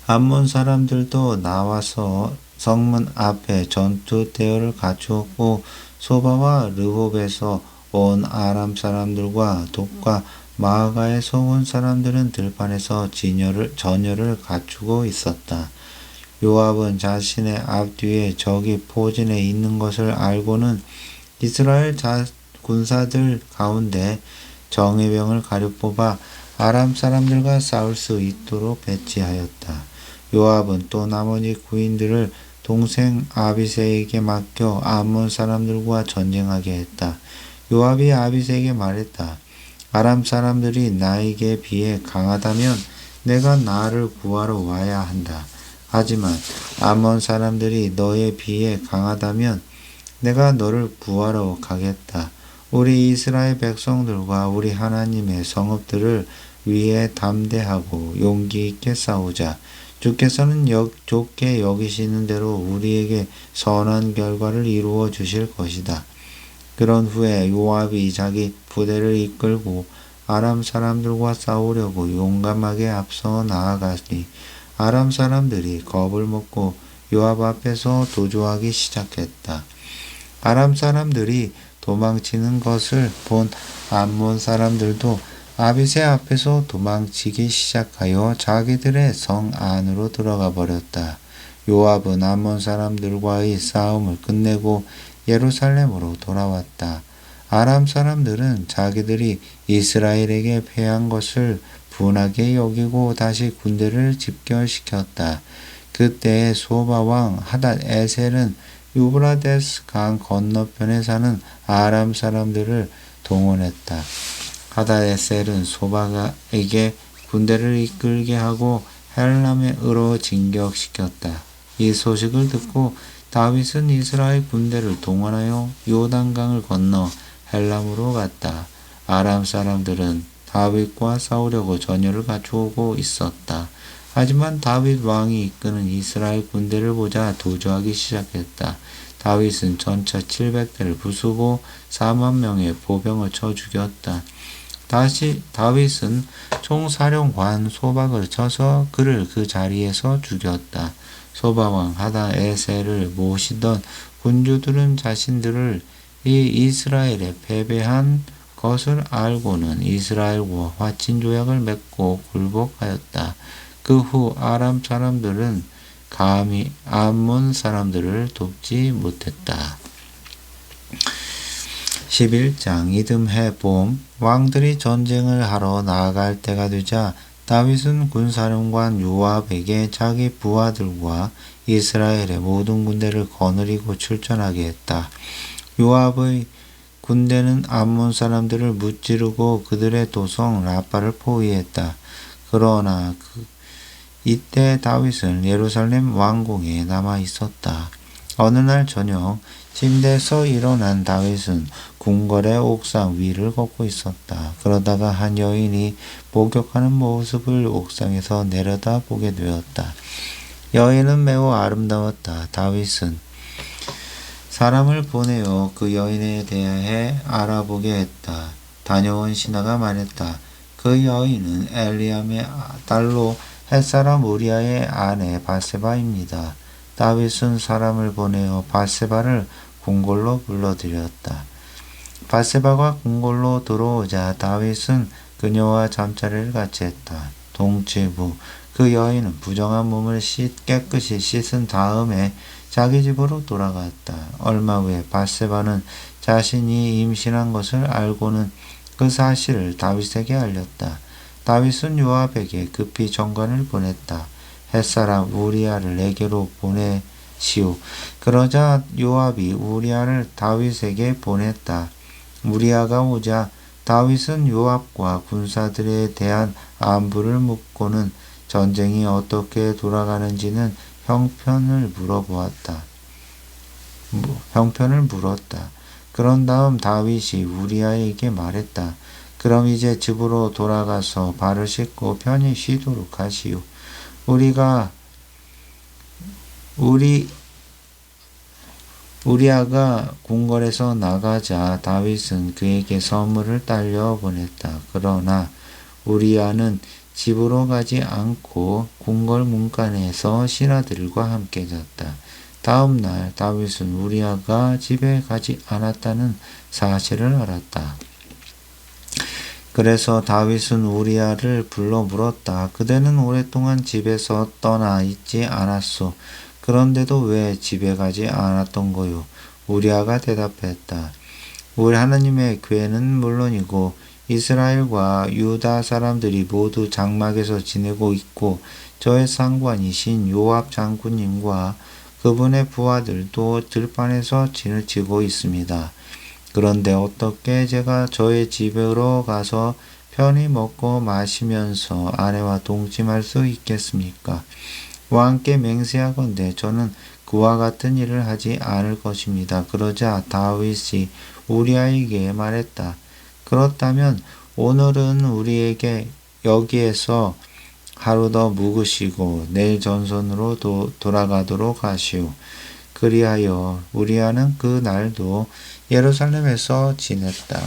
암몬 사람들도 나와서 성문 앞에 전투 대열을 갖추었고 소바와 르홉에서 온 아람 사람들과 돕과 마아가에서 온 사람들은 들판에서 전열을 갖추고 있었다. 요압은 자신의 앞뒤에 적이 포진해 있는 것을 알고는 이스라엘 군사들 가운데 정예병을 가려 뽑아 아람 사람들과 싸울 수 있도록 배치하였다. 요압은 또 나머지 구인들을 동생 아비새에게 맡겨 암몬 사람들과 전쟁하게 했다. 요압이 아비새에게 말했다. 아람 사람들이 나에게 비해 강하다면 내가 나를 구하러 와야 한다. 하지만 암몬 사람들이 너에 비해 강하다면 내가 너를 구하러 가겠다. 우리 이스라엘 백성들과 우리 하나님의 성읍들을 위해 담대하고 용기 있게 싸우자. 주께서는 좋게 여기시는 대로 우리에게 선한 결과를 이루어 주실 것이다. 그런 후에 요압이 자기 부대를 이끌고 아람 사람들과 싸우려고 용감하게 앞서 나아가니 아람 사람들이 겁을 먹고 요압 앞에서 도주하기 시작했다. 아람 사람들이 도망치는 것을 본 암몬 사람들도 아비새 앞에서 도망치기 시작하여 자기들의 성 안으로 들어가 버렸다. 요압은 암몬 사람들과의 싸움을 끝내고 예루살렘으로 돌아왔다. 아람 사람들은 자기들이 이스라엘에게 패한 것을 분하게 여기고 다시 군대를 집결시켰다. 그때 소바 왕 하닷 에셀은 유브라데스 강 건너편에 사는 아람 사람들을 동원했다. 하닷 에셀은 소바에게 군대를 이끌게 하고 헬람으로 진격시켰다. 이 소식을 듣고 다윗은 이스라엘 군대를 동원하여 요단강을 건너 헬람으로 갔다. 아람 사람들은 다윗과 싸우려고 전열을 갖추고 있었다. 하지만 다윗 왕이 이끄는 이스라엘 군대를 보자 도주하기 시작했다. 다윗은 전차 700대를 부수고 4만 명의 보병을 쳐 죽였다. 다시 다윗은 총사령관 소박을 쳐서 그를 그 자리에서 죽였다. 소바왕 하닷 에셀을 모시던 군주들은 자신들을 이 이스라엘에 패배한 것을 알고는 이스라엘과 화친 조약을 맺고 굴복하였다. 그 후 아람 사람들은 감히 암몬 사람들을 돕지 못했다. 11장 이듬해 봄 왕들이 전쟁을 하러 나아갈 때가 되자 다윗은 군사령관 요압에게 자기 부하들과 이스라엘의 모든 군대를 거느리고 출전하게 했다. 요압의 군대는 암몬 사람들을 무찌르고 그들의 도성 라빠를 포위했다. 그러나 이때 다윗은 예루살렘 왕궁에 남아 있었다. 어느 날 저녁 침대에서 일어난 다윗은 궁궐의 옥상 위를 걷고 있었다. 그러다가 한 여인이 목욕하는 모습을 옥상에서 내려다보게 되었다. 여인은 매우 아름다웠다. 다윗은 사람을 보내어 그 여인에 대해 알아보게 했다. 다녀온 신하가 말했다. 그 여인은 엘리암의 딸로 햇사람 우리아의 아내 바세바입니다. 다윗은 사람을 보내어 바세바를 궁궐로 불러들였다. 바세바가 궁궐로 들어오자 다윗은 그녀와 잠자리를 같이 했다. 동치부 그 여인은 부정한 몸을 깨끗이 씻은 다음에 자기 집으로 돌아갔다. 얼마 후에 바세바는 자신이 임신한 것을 알고는 그 사실을 다윗에게 알렸다. 다윗은 요압에게 급히 정관을 보냈다. 햇사람 우리아를 내게로 보내시오. 그러자 요압이 우리아를 다윗에게 보냈다. 우리아가 오자 다윗은 요압과 군사들에 대한 안부를 묻고는 전쟁이 어떻게 돌아가는지는 형편을 물었다. 그런 다음 다윗이 우리아에게 말했다. 그럼 이제 집으로 돌아가서 발을 씻고 편히 쉬도록 하시오. 우리아가 궁궐에서 나가자 다윗은 그에게 선물을 딸려 보냈다. 그러나 우리아는 집으로 가지 않고 궁궐 문간에서 신하들과 함께 잤다. 다음 날 다윗은 우리아가 집에 가지 않았다는 사실을 알았다. 그래서 다윗은 우리아를 불러 물었다. 그대는 오랫동안 집에서 떠나 있지 않았소. 그런데도 왜 집에 가지 않았던 거요? 우리아가 대답했다. 우리 하나님의 궤는 물론이고 이스라엘과 유다 사람들이 모두 장막에서 지내고 있고 저의 상관이신 요압 장군님과 그분의 부하들도 들판에서 진을 치고 있습니다. 그런데 어떻게 제가 저의 집으로 가서 편히 먹고 마시면서 아내와 동침할 수 있겠습니까? 왕께 맹세하건대 저는 그와 같은 일을 하지 않을 것입니다. 그러자 다윗이 우리아에게 말했다. 그렇다면 오늘은 우리에게 여기에서 하루 더 묵으시고 내일 전선으로 돌아가도록 하시오. 그리하여 우리아는 그 날도 예루살렘에서 지냈다.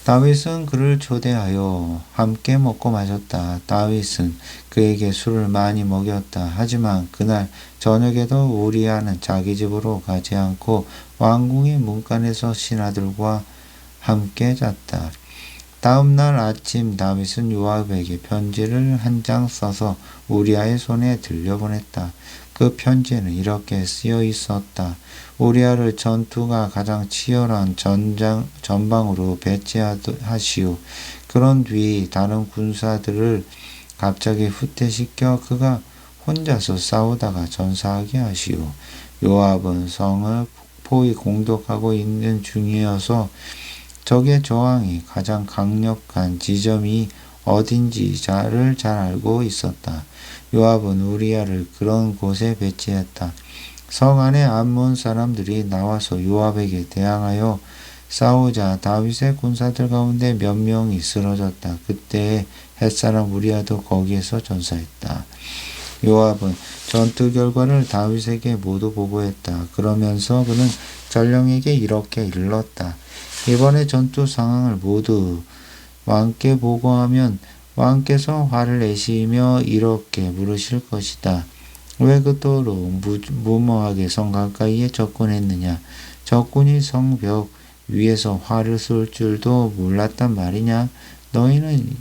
다윗은 그를 초대하여 함께 먹고 마셨다. 다윗은 그에게 술을 많이 먹였다. 하지만 그날 저녁에도 우리아는 자기 집으로 가지 않고 왕궁의 문간에서 신하들과 함께 잤다. 다음 날 아침 다윗은 요압에게 편지를 한 장 써서 우리아의 손에 들려보냈다. 그 편지는 이렇게 쓰여 있었다. 우리아를 전투가 가장 치열한 전방으로 배치하시오. 그런 뒤 다른 군사들을 갑자기 후퇴시켜 그가 혼자서 싸우다가 전사하게 하시오. 요압은 성을 포위 공격하고 있는 중이어서 적의 저항이 가장 강력한 지점이 어딘지를 잘 알고 있었다. 요압은 우리아를 그런 곳에 배치했다. 성 안에 암몬 사람들이 나와서 요압에게 대항하여 싸우자 다윗의 군사들 가운데 몇 명이 쓰러졌다. 그때 햇사람 우리아도 거기에서 전사했다. 요압은 전투 결과를 다윗에게 모두 보고했다. 그러면서 그는 전령에게 이렇게 일렀다. 이번의 전투 상황을 모두 왕께 보고하면 왕께서 화를 내시며 이렇게 물으실 것이다. 왜 그토록 무모하게 성 가까이에 접근했느냐? 적군이 성벽 위에서 활을 쏠 줄도 몰랐단 말이냐? 너희는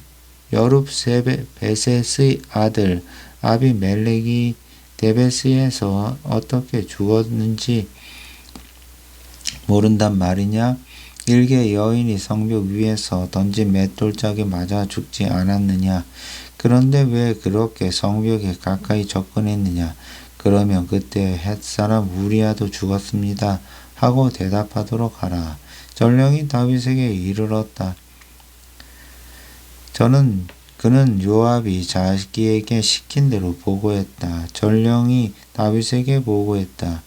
여룹베셋의 아들 아비멜렉이 데베스에서 어떻게 죽었는지 모른단 말이냐? 일개 여인이 성벽 위에서 던진 맷돌짝에 맞아 죽지 않았느냐? 그런데 왜 그렇게 성벽에 가까이 접근했느냐? 그러면 그때 햇사람 우리아도 죽었습니다. 하고 대답하도록 하라. 전령이 다윗에게 이르렀다. 그는 요압이 자기에게 시킨 대로 보고했다. 전령이 다윗에게 보고했다.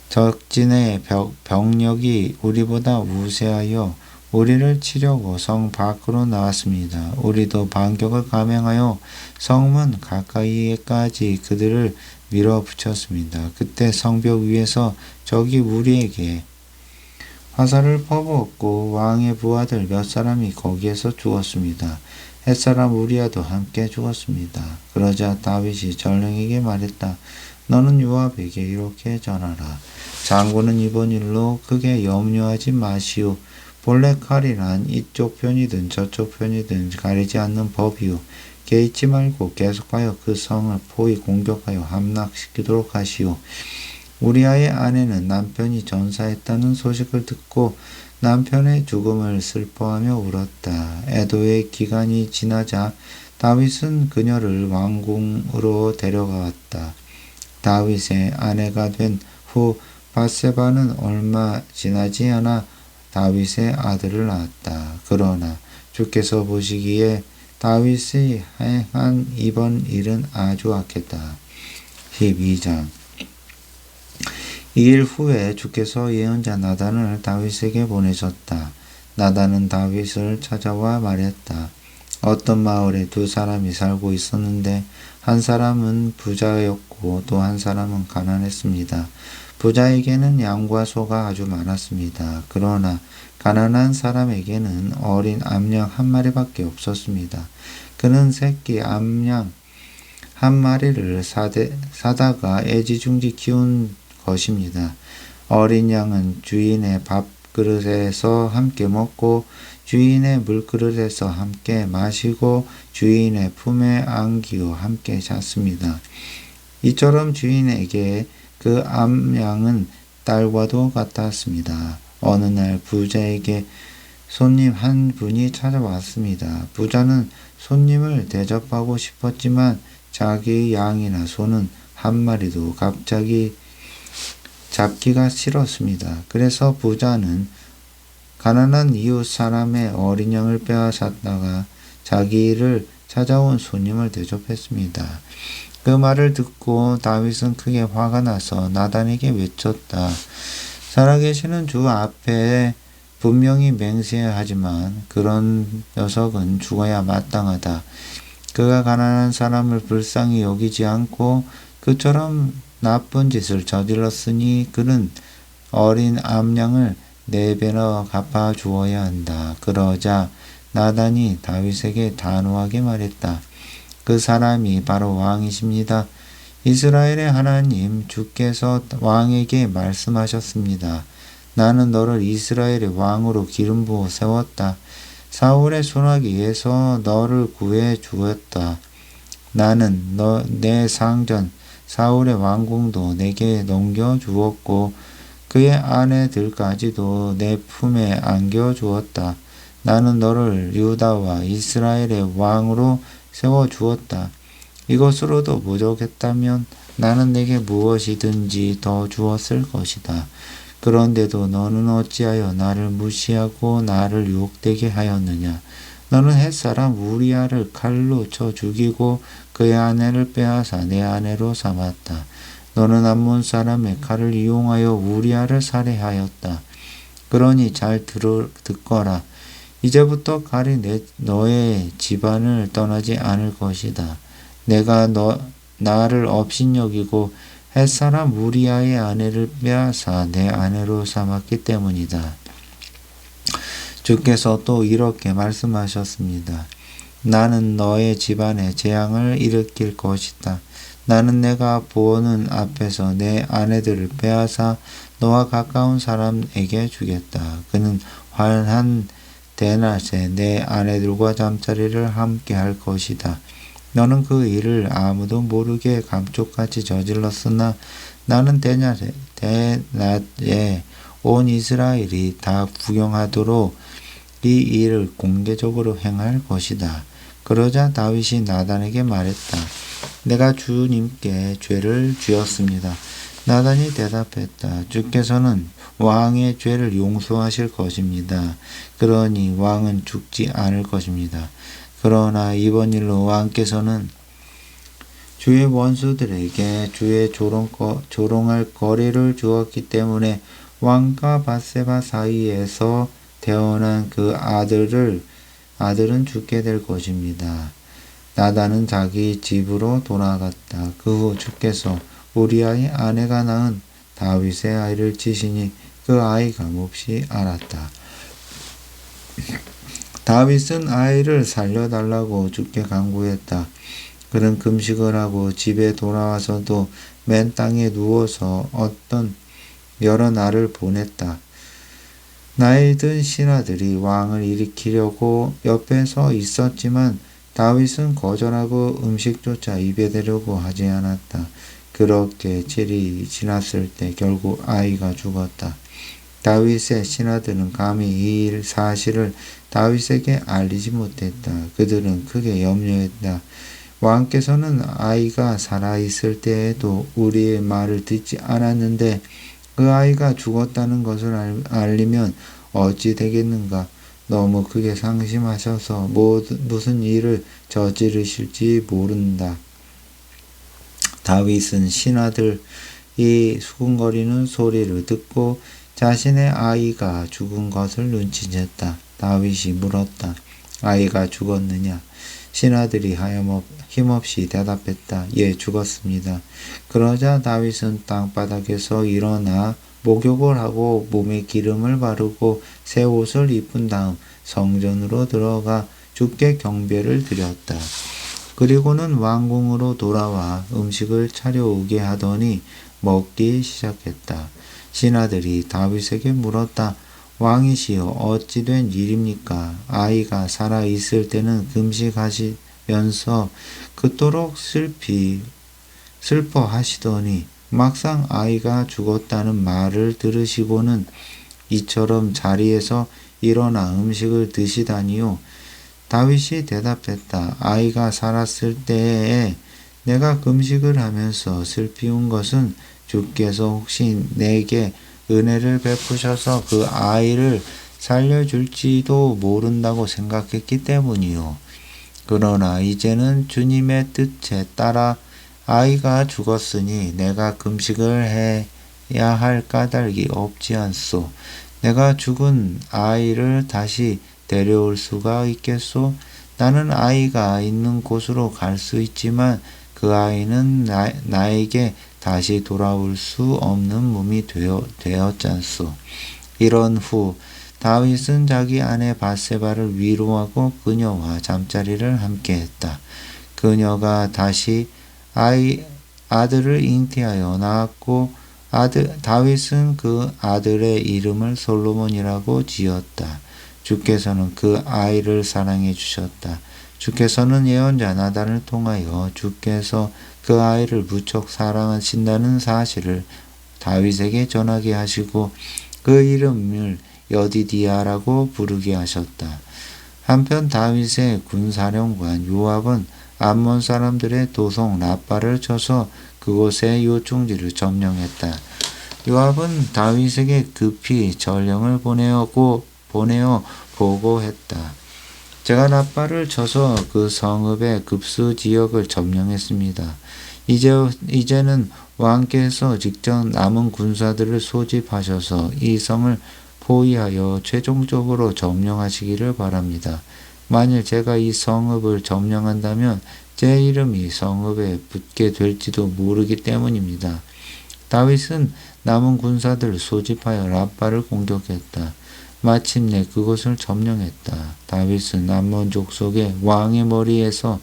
적진의 병력이 우리보다 우세하여 우리를 치려고 성 밖으로 나왔습니다. 우리도 반격을 감행하여 성문 가까이에까지 그들을 밀어붙였습니다. 그때 성벽 위에서 적이 우리에게 화살을 퍼부었고 왕의 부하들 몇 사람이 거기에서 죽었습니다. 햇사람 우리아도 함께 죽었습니다. 그러자 다윗이 전령에게 말했다. 너는 요압에게 이렇게 전하라. 장군은 이번 일로 크게 염려하지 마시오. 본래 칼이란 이쪽 편이든 저쪽 편이든 가리지 않는 법이오. 개의치 말고 계속하여 그 성을 포위 공격하여 함락시키도록 하시오. 우리아의 아내는 남편이 전사했다는 소식을 듣고 남편의 죽음을 슬퍼하며 울었다. 애도의 기간이 지나자 다윗은 그녀를 왕궁으로 데려갔다. 다윗의 아내가 된 후 밧세바는 얼마 지나지 않아 다윗의 아들을 낳았다. 그러나 주께서 보시기에 다윗이 행한 이번 일은 아주 악했다. 12장 이 일 후에 주께서 예언자 나단을 다윗에게 보내셨다. 나단은 다윗을 찾아와 말했다. 어떤 마을에 두 사람이 살고 있었는데 한 사람은 부자였고 또 한 사람은 가난했습니다. 부자에게는 양과 소가 아주 많았습니다. 그러나 가난한 사람에게는 어린 암양 한 마리밖에 없었습니다. 그는 새끼 암양 한 마리를 사다가 애지중지 키운 것입니다. 어린 양은 주인의 밥그릇에서 함께 먹고 주인의 물그릇에서 함께 마시고 주인의 품에 안기어 함께 잤습니다. 이처럼 주인에게 그 암양은 딸과도 같았습니다. 어느 날 부자에게 손님 한 분이 찾아왔습니다. 부자는 손님을 대접하고 싶었지만 자기의 양이나 소는 한 마리도 갑자기 잡기가 싫었습니다. 그래서 부자는 가난한 이웃 사람의 어린 양을 빼앗았다가 자기를 찾아온 손님을 대접했습니다. 그 말을 듣고 다윗은 크게 화가 나서 나단에게 외쳤다. 살아계시는 주 앞에 분명히 맹세해야 하지만 그런 녀석은 죽어야 마땅하다. 그가 가난한 사람을 불쌍히 여기지 않고 그처럼 나쁜 짓을 저질렀으니 그는 어린 암양을 4배나 갚아 주어야 한다. 그러자 나단이 다윗에게 단호하게 말했다. 그 사람이 바로 왕이십니다. 이스라엘의 하나님 주께서 왕에게 말씀하셨습니다. 나는 너를 이스라엘의 왕으로 기름 부어 세웠다. 사울의 손아귀에서 너를 구해 주었다. 나는 내 상전 사울의 왕궁도 내게 넘겨 주었고 그의 아내들까지도 내 품에 안겨 주었다. 나는 너를 유다와 이스라엘의 왕으로 세워 주었다. 이것으로도 부족했다면 나는 내게 무엇이든지 더 주었을 것이다. 그런데도 너는 어찌하여 나를 무시하고 나를 유혹되게 하였느냐? 너는 햇사람 우리아를 칼로 쳐 죽이고 그의 아내를 빼앗아 내 아내로 삼았다. 너는 암몬 사람의 칼을 이용하여 우리아를 살해하였다. 그러니 잘 듣거라. 이제부터 칼이 너의 집안을 떠나지 않을 것이다. 내가 나를 업신여기고 햇사람 우리아의 아내를 빼앗아 내 아내로 삼았기 때문이다. 주께서 또 이렇게 말씀하셨습니다. 나는 너의 집안에 재앙을 일으킬 것이다. 나는 내가 보는 앞에서 내 아내들을 빼앗아 너와 가까운 사람에게 주겠다. 그는 환한 대낮에 내 아내들과 잠자리를 함께 할 것이다. 너는 그 일을 아무도 모르게 감쪽같이 저질렀으나 나는 대낮에 온 이스라엘이 다 구경하도록 이 일을 공개적으로 행할 것이다. 그러자 다윗이 나단에게 말했다. 내가 주님께 죄를 지었습니다. 나단이 대답했다. 주께서는 왕의 죄를 용서하실 것입니다. 그러니 왕은 죽지 않을 것입니다. 그러나 이번 일로 왕께서는 주의 원수들에게 주의 조롱할 거리를 주었기 때문에 왕과 밧세바 사이에서 태어난 그 아들은 죽게 될 것입니다. 나단은 자기 집으로 돌아갔다. 그 후 주께서 우리아의 아내가 낳은 다윗의 아이를 치시니 그 아이가 몹시 앓았다. 다윗은 아이를 살려달라고 주께 간구했다. 그는 금식을 하고 집에 돌아와서도 맨 땅에 누워서 여러 날을 보냈다. 나이 든 신하들이 왕을 일으키려고 옆에 서 있었지만 다윗은 거절하고 음식조차 입에 대려고 하지 않았다. 그렇게 7일이 지났을 때 결국 아이가 죽었다. 다윗의 신하들은 감히 이 사실을 다윗에게 알리지 못했다. 그들은 크게 염려했다. 왕께서는 아이가 살아있을 때에도 우리의 말을 듣지 않았는데 그 아이가 죽었다는 것을 알리면 어찌 되겠는가? 너무 크게 상심하셔서 무슨 일을 저지르실지 모른다. 다윗은 신하들이 수군거리는 소리를 듣고 자신의 아이가 죽은 것을 눈치챘다. 다윗이 물었다. 아이가 죽었느냐? 신하들이 힘없이 대답했다. 예, 죽었습니다. 그러자 다윗은 땅바닥에서 일어나 목욕을 하고 몸에 기름을 바르고 새 옷을 입은 다음 성전으로 들어가 주께 경배를 드렸다. 그리고는 왕궁으로 돌아와 음식을 차려오게 하더니 먹기 시작했다. 신하들이 다윗에게 물었다. 왕이시여, 어찌 된 일입니까? 아이가 살아있을 때는 금식하시면서 그토록 슬퍼하시더니 막상 아이가 죽었다는 말을 들으시고는 이처럼 자리에서 일어나 음식을 드시다니요. 다윗이 대답했다. 아이가 살았을 때에 내가 금식을 하면서 슬피운 것은 주께서 혹시 내게 은혜를 베푸셔서 그 아이를 살려줄지도 모른다고 생각했기 때문이요. 그러나 이제는 주님의 뜻에 따라 아이가 죽었으니 내가 금식을 해야 할 까닭이 없지 않소. 내가 죽은 아이를 다시 데려올 수가 있겠소? 나는 아이가 있는 곳으로 갈 수 있지만 그 아이는 나에게 다시 돌아올 수 없는 몸이 되었잖소. 이런 후 다윗은 자기 아내 밧세바를 위로하고 그녀와 잠자리를 함께했다. 그녀가 다시 아들을 잉태하여 낳았고 다윗은 그 아들의 이름을 솔로몬이라고 지었다. 주께서는 그 아이를 사랑해 주셨다. 주께서는 예언자 나단을 통하여 주께서 그 아이를 무척 사랑하신다는 사실을 다윗에게 전하게 하시고 그 이름을 여디디아라고 부르게 하셨다. 한편 다윗의 군사령관 요압은 암몬 사람들의 도성 라빠를 쳐서 그곳의 요충지를 점령했다. 요압은 다윗에게 급히 전령을 보내어 보고했다. 제가 라빠를 쳐서 그 성읍의 급수 지역을 점령했습니다. 이제는 왕께서 직접 남은 군사들을 소집하셔서 이 성을 포위하여 최종적으로 점령하시기를 바랍니다. 만일 제가 이 성읍을 점령한다면 제 이름이 성읍에 붙게 될지도 모르기 때문입니다. 다윗은 남은 군사들을 소집하여 라빠를 공격했다. 마침내 그곳을 점령했다. 다윗은 암몬 족속의 왕의 머리에서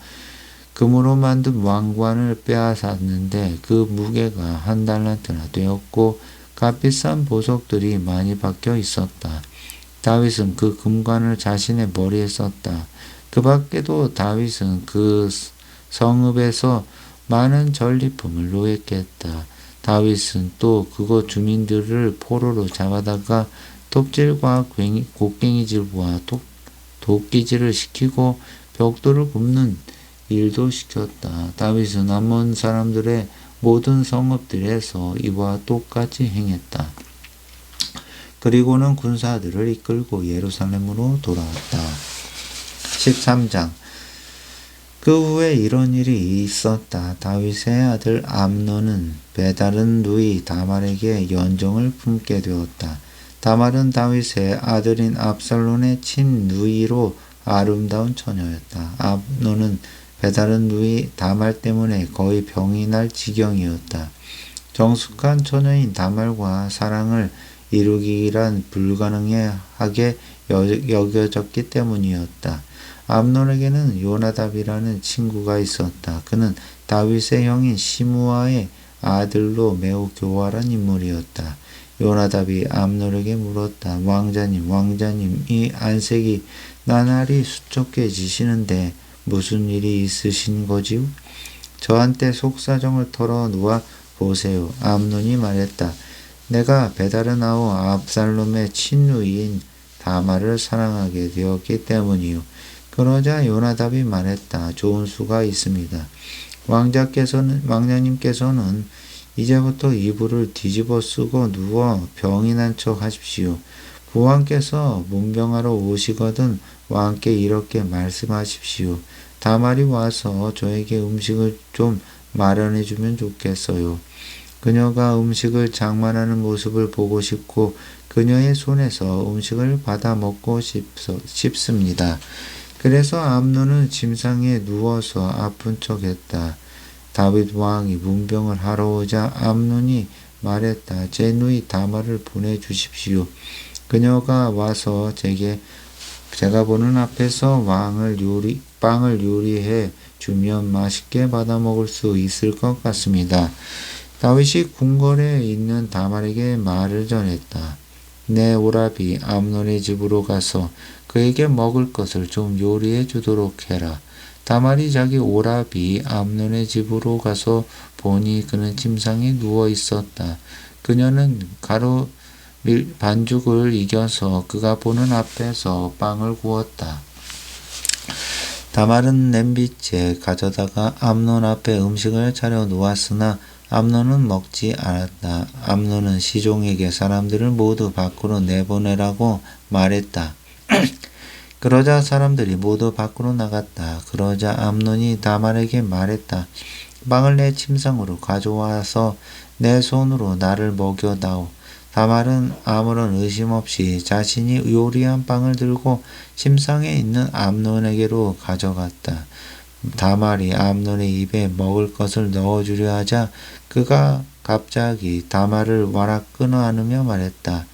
금으로 만든 왕관을 빼앗았는데 그 무게가 1달란트나 되었고 값비싼 보석들이 많이 박혀 있었다. 다윗은 그 금관을 자신의 머리에 썼다. 그 밖에도 다윗은 그 성읍에서 많은 전리품을 노획했다. 다윗은 또 그곳 주민들을 포로로 잡아다가 톱질과 곡괭이질과 도끼질을 시키고 벽돌을 굽는 일도 시켰다. 다윗은 암몬 사람들의 모든 성읍들에서 이와 똑같이 행했다. 그리고는 군사들을 이끌고 예루살렘으로 돌아왔다. 13장. 그 후에 이런 일이 있었다. 다윗의 아들 암논은 배다른 누이 다말에게 연정을 품게 되었다. 다말은 다윗의 아들인 압살론의 친누이로 아름다운 처녀였다. 암논은 배다른 누이 다말 때문에 거의 병이 날 지경이었다. 정숙한 처녀인 다말과 사랑을 이루기란 불가능하게 여겨졌기 때문이었다. 암논에게는 요나답이라는 친구가 있었다. 그는 다윗의 형인 시므아의 아들로 매우 교활한 인물이었다. 요나답이 암논에게 물었다. 왕자님, 이 안색이 나날이 수척해지시는데 무슨 일이 있으신 거지요? 저한테 속사정을 털어놓아 보세요. 암논이 말했다. 내가 배다른 아우 압살롬의 친누이인 다말을 사랑하게 되었기 때문이요. 그러자 요나답이 말했다. 좋은 수가 있습니다. 왕자님께서는 이제부터 이불을 뒤집어 쓰고 누워 병이 난 척 하십시오. 부왕께서 문병하러 오시거든 왕께 이렇게 말씀하십시오. 다말이 와서 저에게 음식을 좀 마련해 주면 좋겠어요. 그녀가 음식을 장만하는 모습을 보고 싶고 그녀의 손에서 음식을 받아 먹고 싶습니다. 그래서 암논은 침상에 누워서 아픈 척했다. 다윗 왕이 문병을 하러 오자 암논이 말했다. 제 누이 다말을 보내주십시오. 그녀가 와서 제가 보는 앞에서 빵을 요리해 주면 맛있게 받아 먹을 수 있을 것 같습니다. 다윗이 궁궐에 있는 다말에게 말을 전했다. 내 오라비 암논의 집으로 가서 그에게 먹을 것을 좀 요리해 주도록 해라. 다말이 자기 오라비 암논의 집으로 가서 보니 그는 침상에 누워 있었다. 그녀는 반죽을 이겨서 그가 보는 앞에서 빵을 구웠다. 다말은 냄비째 가져다가 암논 앞에 음식을 차려 놓았으나 암논은 먹지 않았다. 암논은 시종에게 사람들을 모두 밖으로 내보내라고 말했다. 그러자 사람들이 모두 밖으로 나갔다. 그러자 암논이 다말에게 말했다. 빵을 내 침상으로 가져와서 내 손으로 나를 먹여다오. 다말은 아무런 의심 없이 자신이 요리한 빵을 들고 침상에 있는 암논에게로 가져갔다. 다말이 암논의 입에 먹을 것을 넣어주려 하자 그가 갑자기 다말을 와락 끊어 안으며 말했다.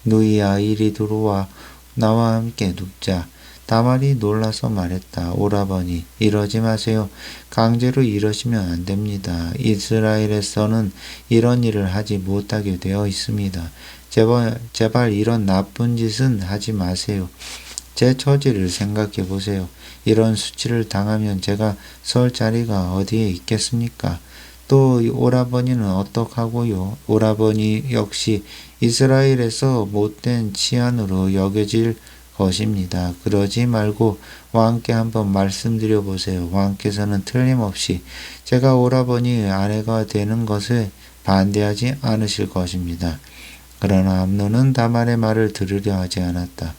누이야, 이리 들어와 나와 함께 눕자. 다말이 놀라서 말했다. 오라버니, 이러지 마세요. 강제로 이러시면 안 됩니다. 이스라엘에서는 이런 일을 하지 못하게 되어 있습니다. 제발 이런 나쁜 짓은 하지 마세요. 제 처지를 생각해 보세요. 이런 수치를 당하면 제가 설 자리가 어디에 있겠습니까? 또 오라버니는 어떡하고요? 오라버니 역시 이스라엘에서 못된 치안으로 여겨질 것입니다. 그러지 말고 왕께 한번 말씀드려 보세요. 왕께서는 틀림없이 제가 오라버니의 아내가 되는 것에 반대하지 않으실 것입니다. 그러나 암논은 다말의 말을 들으려 하지 않았다.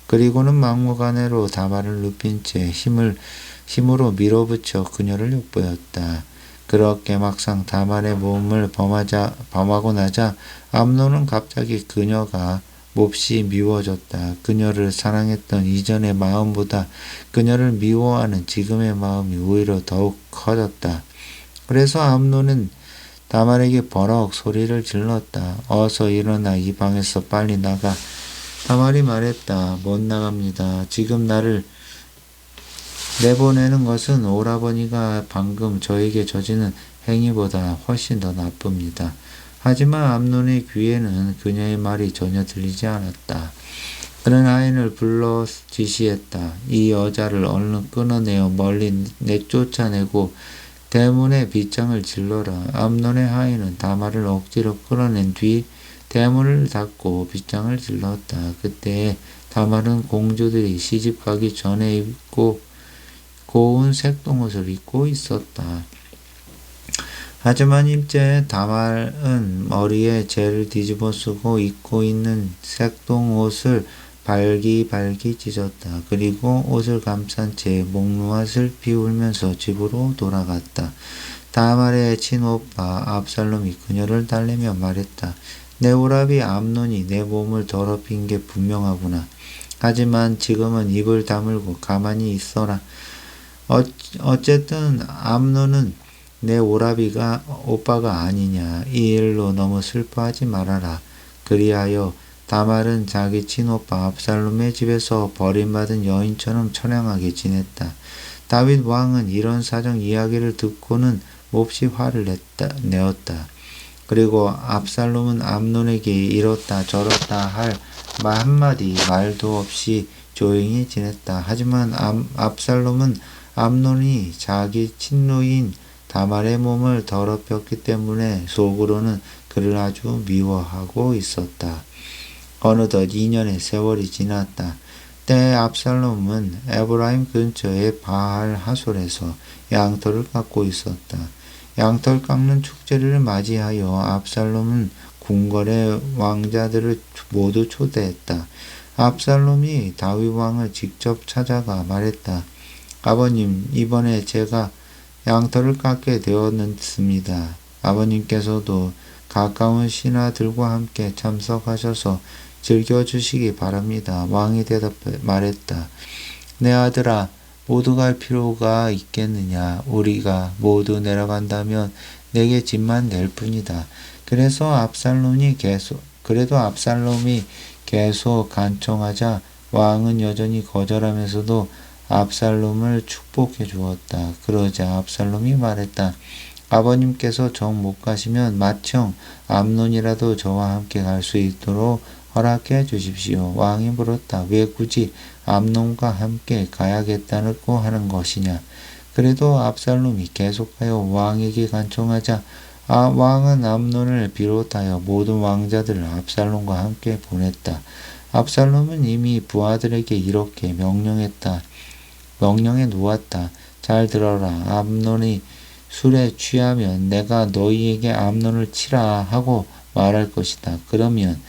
그리고는 막무가내로 다말을 눕힌 채 힘으로 밀어붙여 그녀를 욕보였다. 그렇게 막상 다말의 몸을 범하고 나자 암논은 갑자기 그녀가 몹시 미워졌다. 그녀를 사랑했던 이전의 마음보다 그녀를 미워하는 지금의 마음이 오히려 더욱 커졌다. 그래서 암논은 다말에게 버럭 소리를 질렀다. 어서 일어나 이 방에서 빨리 나가. 다말이 말했다. 못 나갑니다. 지금 나를 내보내는 것은 오라버니가 방금 저에게 저지른 행위보다 훨씬 더 나쁩니다. 하지만 암논의 귀에는 그녀의 말이 전혀 들리지 않았다. 그는 하인을 불러 지시했다. 이 여자를 얼른 끊어내어 멀리 내쫓아내고 대문에 빗장을 질러라. 암논의 하인은 다말을 억지로 끌어낸 뒤 대문을 닫고 빗장을 질렀다. 그때에 다말은 공주들이 시집가기 전에 입고 고운 색동옷을 입고 있었다. 하지만 이제 다말은 머리에 재를 뒤집어 쓰고 입고 있는 색동옷을 발기발기 찢었다. 그리고 옷을 감싼 채 목놓아을 비울면서 집으로 돌아갔다. 다말의 친오빠 압살롬이 그녀를 달래며 말했다. 내 오라비 암논이 내 몸을 더럽힌 게 분명하구나. 하지만 지금은 입을 다물고 가만히 있어라. 어쨌든 암논은 내 오빠가 아니냐. 이 일로 너무 슬퍼하지 말아라. 그리하여 다말은 자기 친오빠 압살롬의 집에서 버림받은 여인처럼 처량하게 지냈다. 다윗 왕은 이런 사정 이야기를 듣고는 몹시 화를 내었다. 그리고 압살롬은 암논에게 이렇다 저렇다 할 한마디 말도 없이 조용히 지냈다. 하지만 압살롬은 암논이 자기 친누인 다말의 몸을 더럽혔기 때문에 속으로는 그를 아주 미워하고 있었다. 어느덧 2년의 세월이 지났다. 때에 압살롬은 에브라임 근처의 바알 하솔에서 양털을 깎고 있었다. 양털 깎는 축제를 맞이하여 압살롬은 궁궐의 왕자들을 모두 초대했다. 압살롬이 다윗 왕을 직접 찾아가 말했다. 아버님, 이번에 제가 양털을 깎게 되었습니다. 아버님께서도 가까운 신하들과 함께 참석하셔서 즐겨주시기 바랍니다. 왕이 말했다. 내 아들아, 모두 갈 필요가 있겠느냐. 우리가 모두 내려간다면 내게 짐만 낼 뿐이다. 그래도 압살롬이 계속 간청하자 왕은 여전히 거절하면서도 압살롬을 축복해 주었다. 그러자 압살롬이 말했다. 아버님께서 정 못 가시면 맏형 암논이라도 저와 함께 갈 수 있도록 허락해 주십시오. 왕이 물었다. 왜 굳이 암논과 함께 가야겠다고 하는 것이냐. 그래도 압살롬이 계속하여 왕에게 간청하자 왕은 암논을 비롯하여 모든 왕자들을 압살롬과 함께 보냈다. 압살롬은 이미 부하들에게 이렇게 명령해 놓았다. 잘 들어라. 암논이 술에 취하면 내가 너희에게 암논을 치라 하고 말할 것이다. 그러면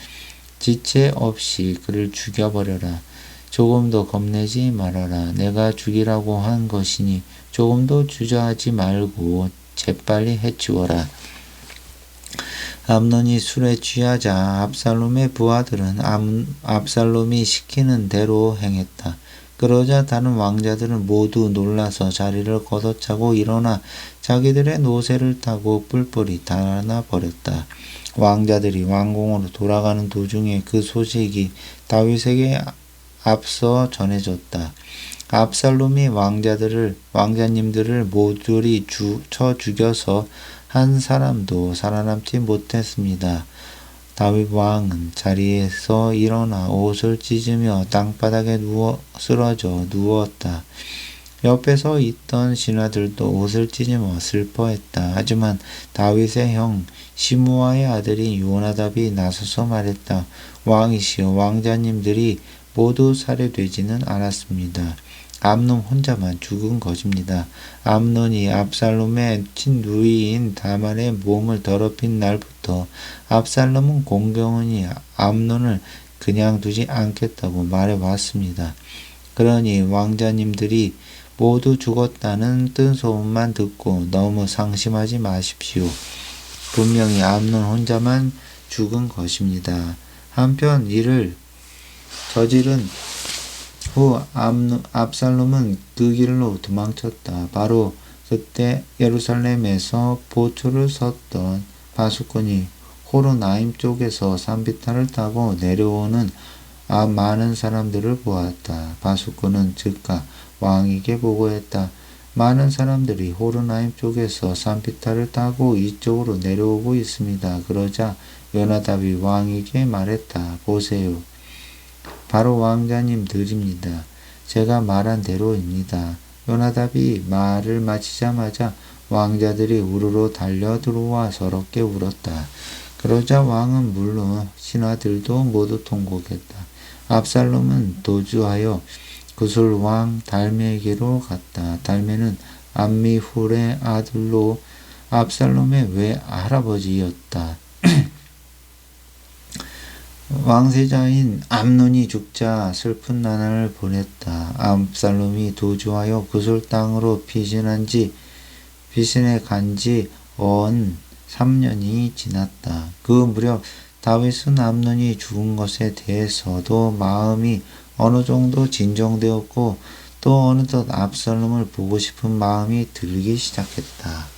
지체 없이 그를 죽여버려라. 조금도 겁내지 말아라. 내가 죽이라고 한 것이니 조금도 주저하지 말고 재빨리 해치워라. 암논이 술에 취하자 압살롬의 부하들은 압살롬이 시키는 대로 행했다. 그러자 다른 왕자들은 모두 놀라서 자리를 걷어차고 일어나 자기들의 노새를 타고 뿔뿔이 달아나버렸다. 왕자들이 왕궁으로 돌아가는 도중에 그 소식이 다윗에게 앞서 전해졌다. 압살롬이 왕자님들을 모조리 쳐 죽여서 한 사람도 살아남지 못했습니다. 다윗 왕은 자리에서 일어나 옷을 찢으며 땅바닥에 쓰러져 누웠다. 옆에서 있던 신하들도 옷을 찢으며 슬퍼했다. 하지만 다윗의 형 시므아의 아들이 요나답이 나서서 말했다. 왕이시여, 왕자님들이 모두 살해되지는 않았습니다. 암논 혼자만 죽은 것입니다. 암논이 압살롬의 친누이인 다말의 몸을 더럽힌 날부터 압살롬은 공경원이 암논을 그냥 두지 않겠다고 말해왔습니다. 그러니 왕자님들이 모두 죽었다는 뜬소문만 듣고 너무 상심하지 마십시오. 분명히 암논 혼자만 죽은 것입니다. 한편 이를 저지른 후 압살롬은 그 길로 도망쳤다. 바로 그때 예루살렘에서 보초를 섰던 바수꾼이 호로나임 쪽에서 산비탈을 타고 내려오는 많은 사람들을 보았다. 바수꾼은 즉각 왕에게 보고했다. 많은 사람들이 호로나임 쪽에서 산비탈을 타고 이쪽으로 내려오고 있습니다. 그러자 요나답이 왕에게 말했다. 보세요. 바로 왕자님들입니다. 제가 말한 대로입니다. 요나답이 말을 마치자마자 왕자들이 우르르 달려 들어와 서럽게 울었다. 그러자 왕은 물론 신하들도 모두 통곡했다. 압살롬은 도주하여 구술 왕 달메에게로 갔다. 달메는 암미훌의 아들로 압살롬의 외할아버지였다. 왕세자인 암논이 죽자 슬픈 나날을 보냈다. 압살롬이 도주하여 구술 땅으로 피신해 간지 언 3년이 지났다. 그 무렵 다윗은 암논이 죽은 것에 대해서도 마음이 어느 정도 진정되었고 또 어느덧 압살롬을 보고 싶은 마음이 들기 시작했다.